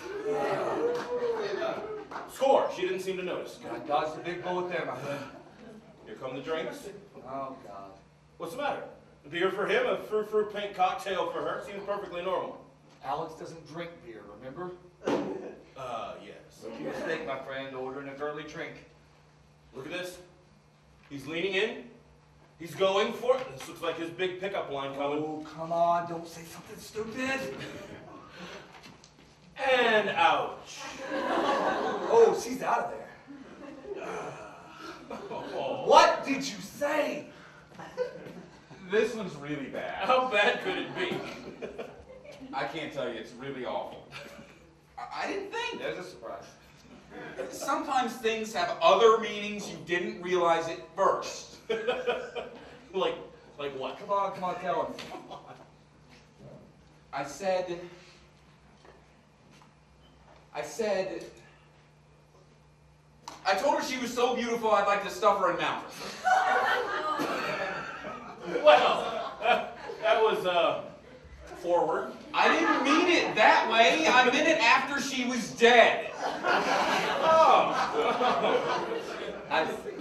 Speaker 8: Score. She didn't seem to notice.
Speaker 18: God dodged the big bullet there, my friend.
Speaker 8: Here come the drinks.
Speaker 18: Oh, God.
Speaker 8: What's the matter? A beer for him, a fruit pink cocktail for her. Seems perfectly normal.
Speaker 18: Alex doesn't drink beer, remember?
Speaker 8: Yes.
Speaker 18: Rookie mistake, my friend, ordering a girly drink.
Speaker 8: Look at this. He's leaning in. He's going for it. This looks like his big pickup line coming.
Speaker 18: Oh, come on. Don't say something stupid.
Speaker 8: And ouch.
Speaker 18: Oh, she's out of there. What did you say?
Speaker 10: This one's really bad.
Speaker 8: How bad could it be?
Speaker 10: I can't tell you. It's really awful. I didn't think.
Speaker 18: There's a surprise.
Speaker 10: Sometimes things have other meanings you didn't realize at first.
Speaker 8: like what?
Speaker 18: Come on, tell him.
Speaker 10: I said, I told her she was so beautiful I'd like to stuff her in mountains.
Speaker 8: Well, that was, forward.
Speaker 10: I didn't mean it that way. I meant it after she was dead.
Speaker 8: Oh.
Speaker 10: I see.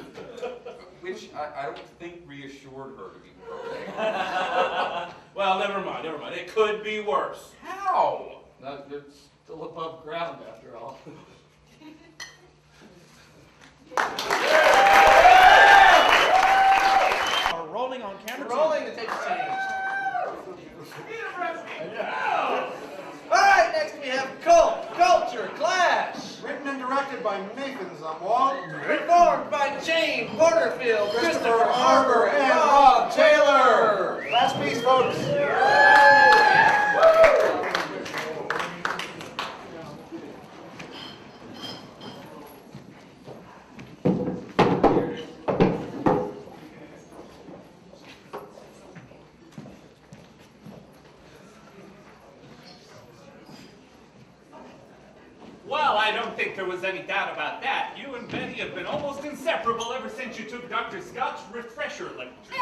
Speaker 10: Which I don't think reassured her to be okay.
Speaker 8: Well, never mind. It could be worse.
Speaker 10: How?
Speaker 18: No, you're still above ground after all.
Speaker 6: Are rolling on camera.
Speaker 2: Rolling the tape change.
Speaker 5: directed by Nathan Zamwong.
Speaker 2: Performed by Jane Porterfield,
Speaker 5: Christopher Arbor, and Rob Taylor. Last piece, folks.
Speaker 9: Well, I don't think there was any doubt about that. You and Betty have been almost inseparable ever since you took Dr. Scott's refresher lecture.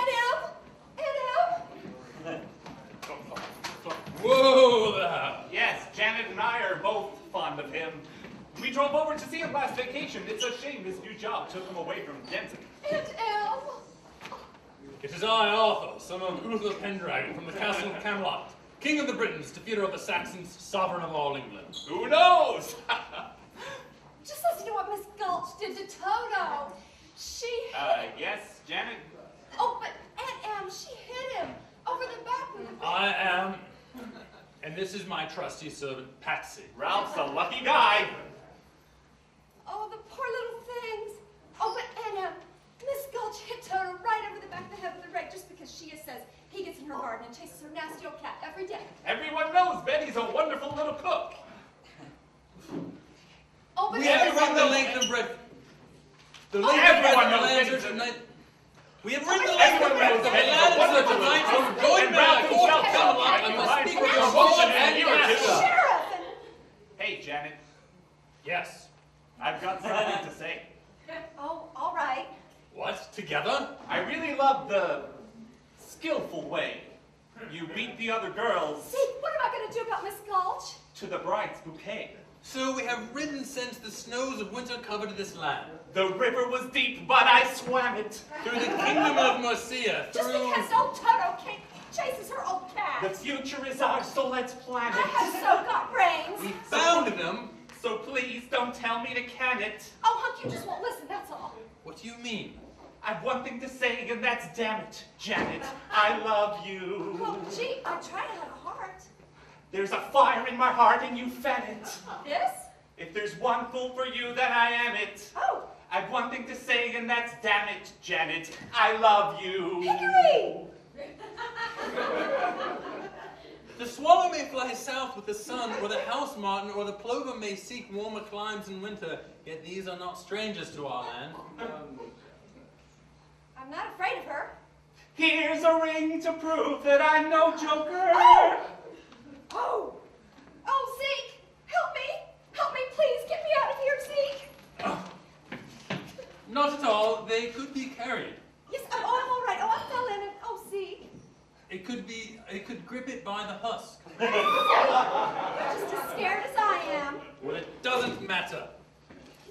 Speaker 14: Whoa there!
Speaker 9: Yes, Janet and I are both fond of him. We drove over to see him last vacation. It's a shame his new job took him away from Denton.
Speaker 11: Aunt Em.
Speaker 14: It is I, Arthur, son of Uther Pendragon, from the castle of Camelot, king of the Britons, defeater of the Saxons, sovereign of all England.
Speaker 9: Who knows?
Speaker 11: Just listen to what Miss Gulch did to Toto. She hit
Speaker 9: Yes, Janet?
Speaker 11: Oh, but Aunt Em, she hit him over the back with a
Speaker 14: I am, and this is my trusty servant, Patsy.
Speaker 9: Ralph's a lucky guy.
Speaker 11: Oh, the poor little things. Oh, but Aunt Em, Miss Gulch hit Toto right over the back of the head with a rake just because she says he gets in her garden and chases her nasty old cat every day.
Speaker 9: Everyone knows Betty's a wonderful little cook.
Speaker 11: Oh, but
Speaker 14: We have to run the length of bread. The length of
Speaker 9: everyone knows
Speaker 14: bread
Speaker 9: Betty's
Speaker 14: of
Speaker 9: a...
Speaker 14: night. We have run the length of bread of the land of tonight, so join me at court of Camelot. I must speak with your lord and your master.
Speaker 9: Hey, Janet.
Speaker 14: Yes.
Speaker 9: I've got something to say.
Speaker 11: Oh, all right.
Speaker 14: What? Together?
Speaker 9: I really love the skillful way you beat the other girls
Speaker 11: See, what am I going to do about Miss Gulch?
Speaker 9: to the bride's bouquet.
Speaker 14: So we have ridden since the snows of winter covered this land.
Speaker 9: The river was deep, but I swam it.
Speaker 14: Through the kingdom of Mercia,
Speaker 11: Just
Speaker 14: through...
Speaker 11: because old Toto chases her old cat.
Speaker 9: The future is ours, so let's plan
Speaker 11: I
Speaker 9: it.
Speaker 11: have so got brains.
Speaker 14: We found them.
Speaker 9: So please don't tell me to can it.
Speaker 11: Oh, Hunk, you just won't listen, that's all.
Speaker 14: What do you mean?
Speaker 9: I've one thing to say, and that's damn it, Janet. I love you.
Speaker 11: Oh, gee, I try to have a heart.
Speaker 9: There's a fire in my heart, and you fed it.
Speaker 11: Yes?
Speaker 9: If there's one fool for you, then I am it.
Speaker 11: Oh.
Speaker 9: I've one thing to say, and that's damn it, Janet. I love you.
Speaker 11: Hickory!
Speaker 14: The swallow may fly south with the sun, or the house martin, or the plover may seek warmer climes in winter, yet these are not strangers to our land.
Speaker 11: I'm not afraid of her.
Speaker 9: Here's a ring to prove that I'm no joker.
Speaker 11: Oh! Oh, Zeke! Help me! Help me, please! Get me out of here, Zeke!
Speaker 14: Not at all. They could be carried.
Speaker 11: Yes, oh, I'm all right. Oh, I fell in and... Oh, Zeke!
Speaker 14: It could grip it by the husk.
Speaker 11: You're just as scared as I am.
Speaker 14: Well, it doesn't matter.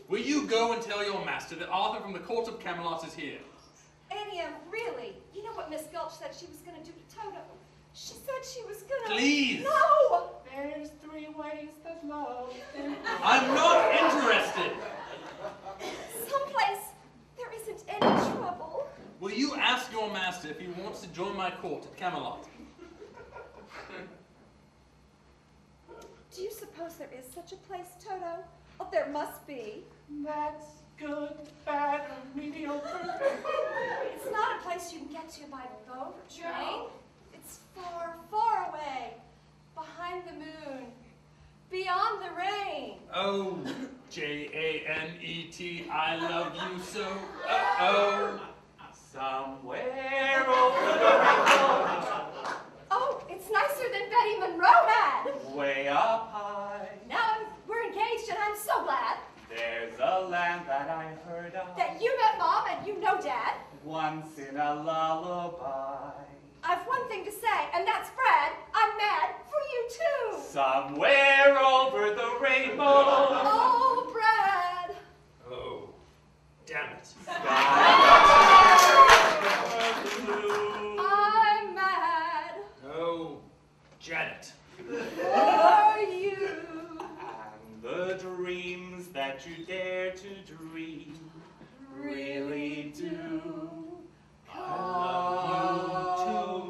Speaker 14: Will you go and tell your master that Arthur from the court of Camelot is here?
Speaker 11: Annie, really? You know what Miss Gulch said she was going to do to Toto? She said she was going to...
Speaker 14: Please!
Speaker 11: No!
Speaker 9: There's 3 ways that love...
Speaker 14: I'm not interested.
Speaker 11: Someplace there isn't any trouble.
Speaker 14: Will you ask your master if he wants to join my court at Camelot?
Speaker 11: Do you suppose there is such a place, Toto? Oh, there must be.
Speaker 9: That's good, bad, or mediocre.
Speaker 11: It's not a place you can get to by boat or train. It's far, far away. Behind the moon. Beyond the rain.
Speaker 14: Oh, Janet, I love you so. Uh-oh.
Speaker 9: Somewhere over the rainbow.
Speaker 11: Oh, it's nicer than Betty Monroe had.
Speaker 9: Way up high.
Speaker 11: Now we're engaged and I'm so glad.
Speaker 9: There's a land that I heard of.
Speaker 11: That you met Mom and you know Dad.
Speaker 9: Once in a lullaby.
Speaker 11: I've one thing to say, and that's Brad. I'm mad for you too.
Speaker 9: Somewhere over the rainbow.
Speaker 11: Oh, Brad.
Speaker 14: Oh, damn it.
Speaker 11: I'm mad.
Speaker 14: Oh, Janet.
Speaker 11: For you.
Speaker 9: And the dreams that you dare to dream really do come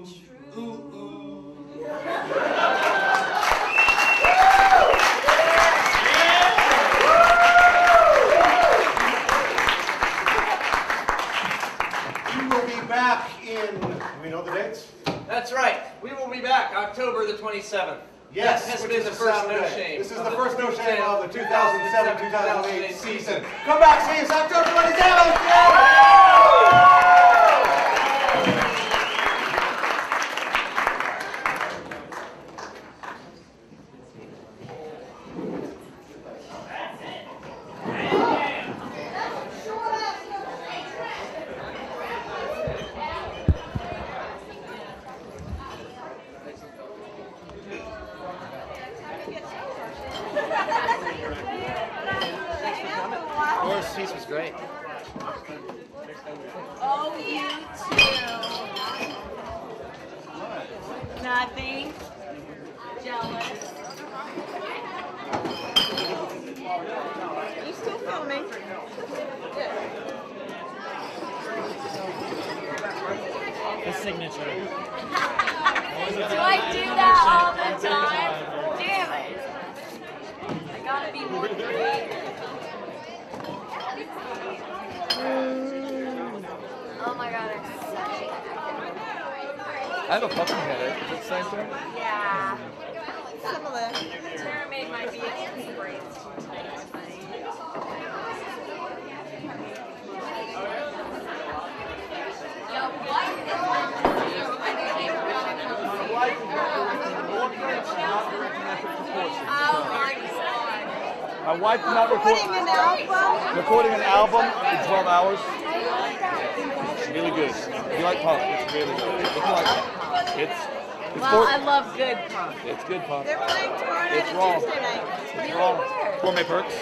Speaker 9: true. Ooh, ooh.
Speaker 5: in, do we know the dates?
Speaker 2: That's right. We will be back October the 27th.
Speaker 5: Yes,
Speaker 2: That has
Speaker 5: which
Speaker 2: been
Speaker 5: is
Speaker 2: the
Speaker 5: a
Speaker 2: first no
Speaker 5: Saturday.
Speaker 2: shame.
Speaker 5: This is the first no shame of the 2007-2008 season. Come back, see us October 27th!
Speaker 2: Laura's piece was great.
Speaker 12: Oh, you too. Nothing. Jealous. You still filming?
Speaker 19: The signature.
Speaker 12: Do I do that all the time? Damn it. I gotta be more creative. Oh my god, I'm so
Speaker 18: I have a puppy headache. Is it the same thing?
Speaker 12: yeah. Similar. Tara made my BFC braids too tight. Yo, what? Oh my god.
Speaker 18: My wife did not record.
Speaker 12: Recording an album?
Speaker 18: Recording an album in 12 hours. It's really good. If you like punk, it's really good. If you like punk, it's
Speaker 12: Well, I love good punk.
Speaker 18: It's good punk.
Speaker 12: They're playing tomorrow night
Speaker 18: It's
Speaker 12: and
Speaker 18: wrong.
Speaker 12: Tuesday night.
Speaker 18: It's wrong. Gourmet Perks.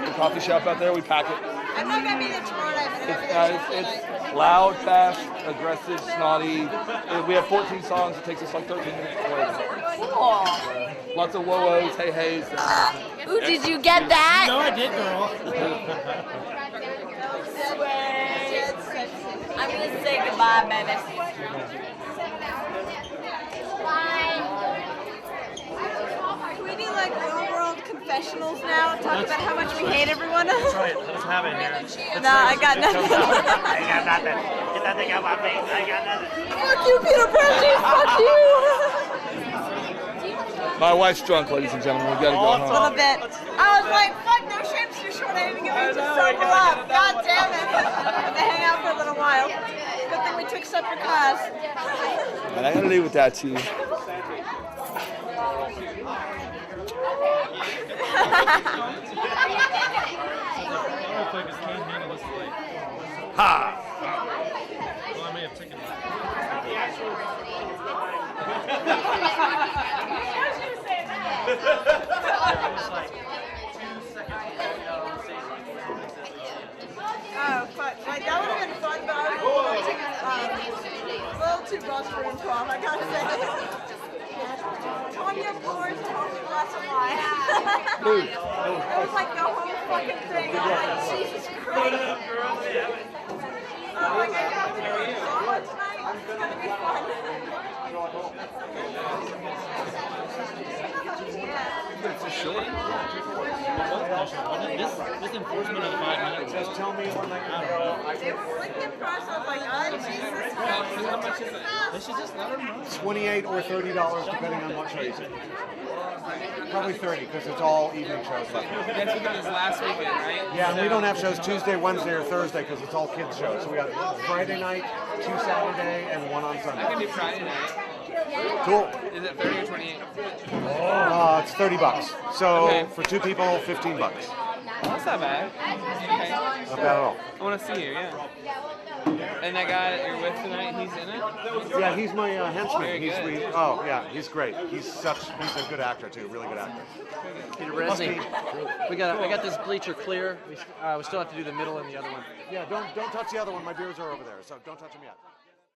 Speaker 18: The coffee shop out there, we pack it.
Speaker 12: I'm not gonna be there tomorrow night, but I'm gonna be there Tuesday night.
Speaker 18: It's loud, fast, aggressive, snotty. We have 14 songs. It takes us like 13 minutes to play.
Speaker 12: Cool.
Speaker 18: Lots of whoa-whos, hey-heys.
Speaker 12: Ooh, did you get that?
Speaker 19: No, I did, girl.
Speaker 12: I'm gonna say goodbye, baby. Can we do like real world confessionals now? Talk about how much we hate everyone?
Speaker 19: That's right. Let's have it here.
Speaker 12: No, I got nothing.
Speaker 19: I got nothing. Get that thing out my face. I got nothing.
Speaker 12: Fuck you, Peter Prentice. Fuck you.
Speaker 18: My wife's drunk, ladies and gentlemen. We gotta go
Speaker 12: A
Speaker 18: home.
Speaker 12: little bit. I was like, fuck, no shame's too short. I didn't even get to sober up. God damn it. They hang out for a little while. Good thing we took separate cars.
Speaker 18: And I gotta leave with that to you. Ha!
Speaker 19: Well, I may have taken
Speaker 12: Oh, fuck. Like, that would have been fun, but I was a little too buzzed for improv, I gotta say. Tanya Ford's totally glass of wine. It was like the whole fucking thing. I was like, Jesus Christ. Oh, like, I got to go to drama tonight. It's gonna be fun.
Speaker 18: It's a short.
Speaker 19: This enforcement of the 5 minutes.
Speaker 5: Just tell me when they can
Speaker 19: I
Speaker 5: go.
Speaker 19: don't know.
Speaker 12: They were flicking across. I was like, oh, Jesus Christ.
Speaker 19: How much is it? They should just let them know.
Speaker 5: $28 or $30 depending on what show you see. Probably 30 because it's all evening shows.
Speaker 9: That's because it's last weekend, right?
Speaker 5: Yeah, and we don't have shows Tuesday, Wednesday, or Thursday because it's all kids shows. So we got Friday night, 2 Saturday, and 1 on
Speaker 9: I can
Speaker 5: Sunday.
Speaker 9: do Friday night.
Speaker 5: Cool.
Speaker 9: Is it 30 or 28?
Speaker 5: It's $30. So
Speaker 9: Okay.
Speaker 5: for 2 people, $15.
Speaker 9: That's not bad. Okay.
Speaker 5: Not bad at all.
Speaker 9: I want to see you, yeah. And that guy that you're with tonight, he's in it?
Speaker 5: Yeah, he's my henchman.
Speaker 9: Very good.
Speaker 5: He's great. He's a good actor too, really good actor.
Speaker 2: Peter
Speaker 5: Must
Speaker 2: Resnick.
Speaker 5: be.
Speaker 2: We got this bleacher clear. We still have to do the middle and the other one.
Speaker 5: Yeah, don't touch the other one. My beers are over there, so don't touch them yet.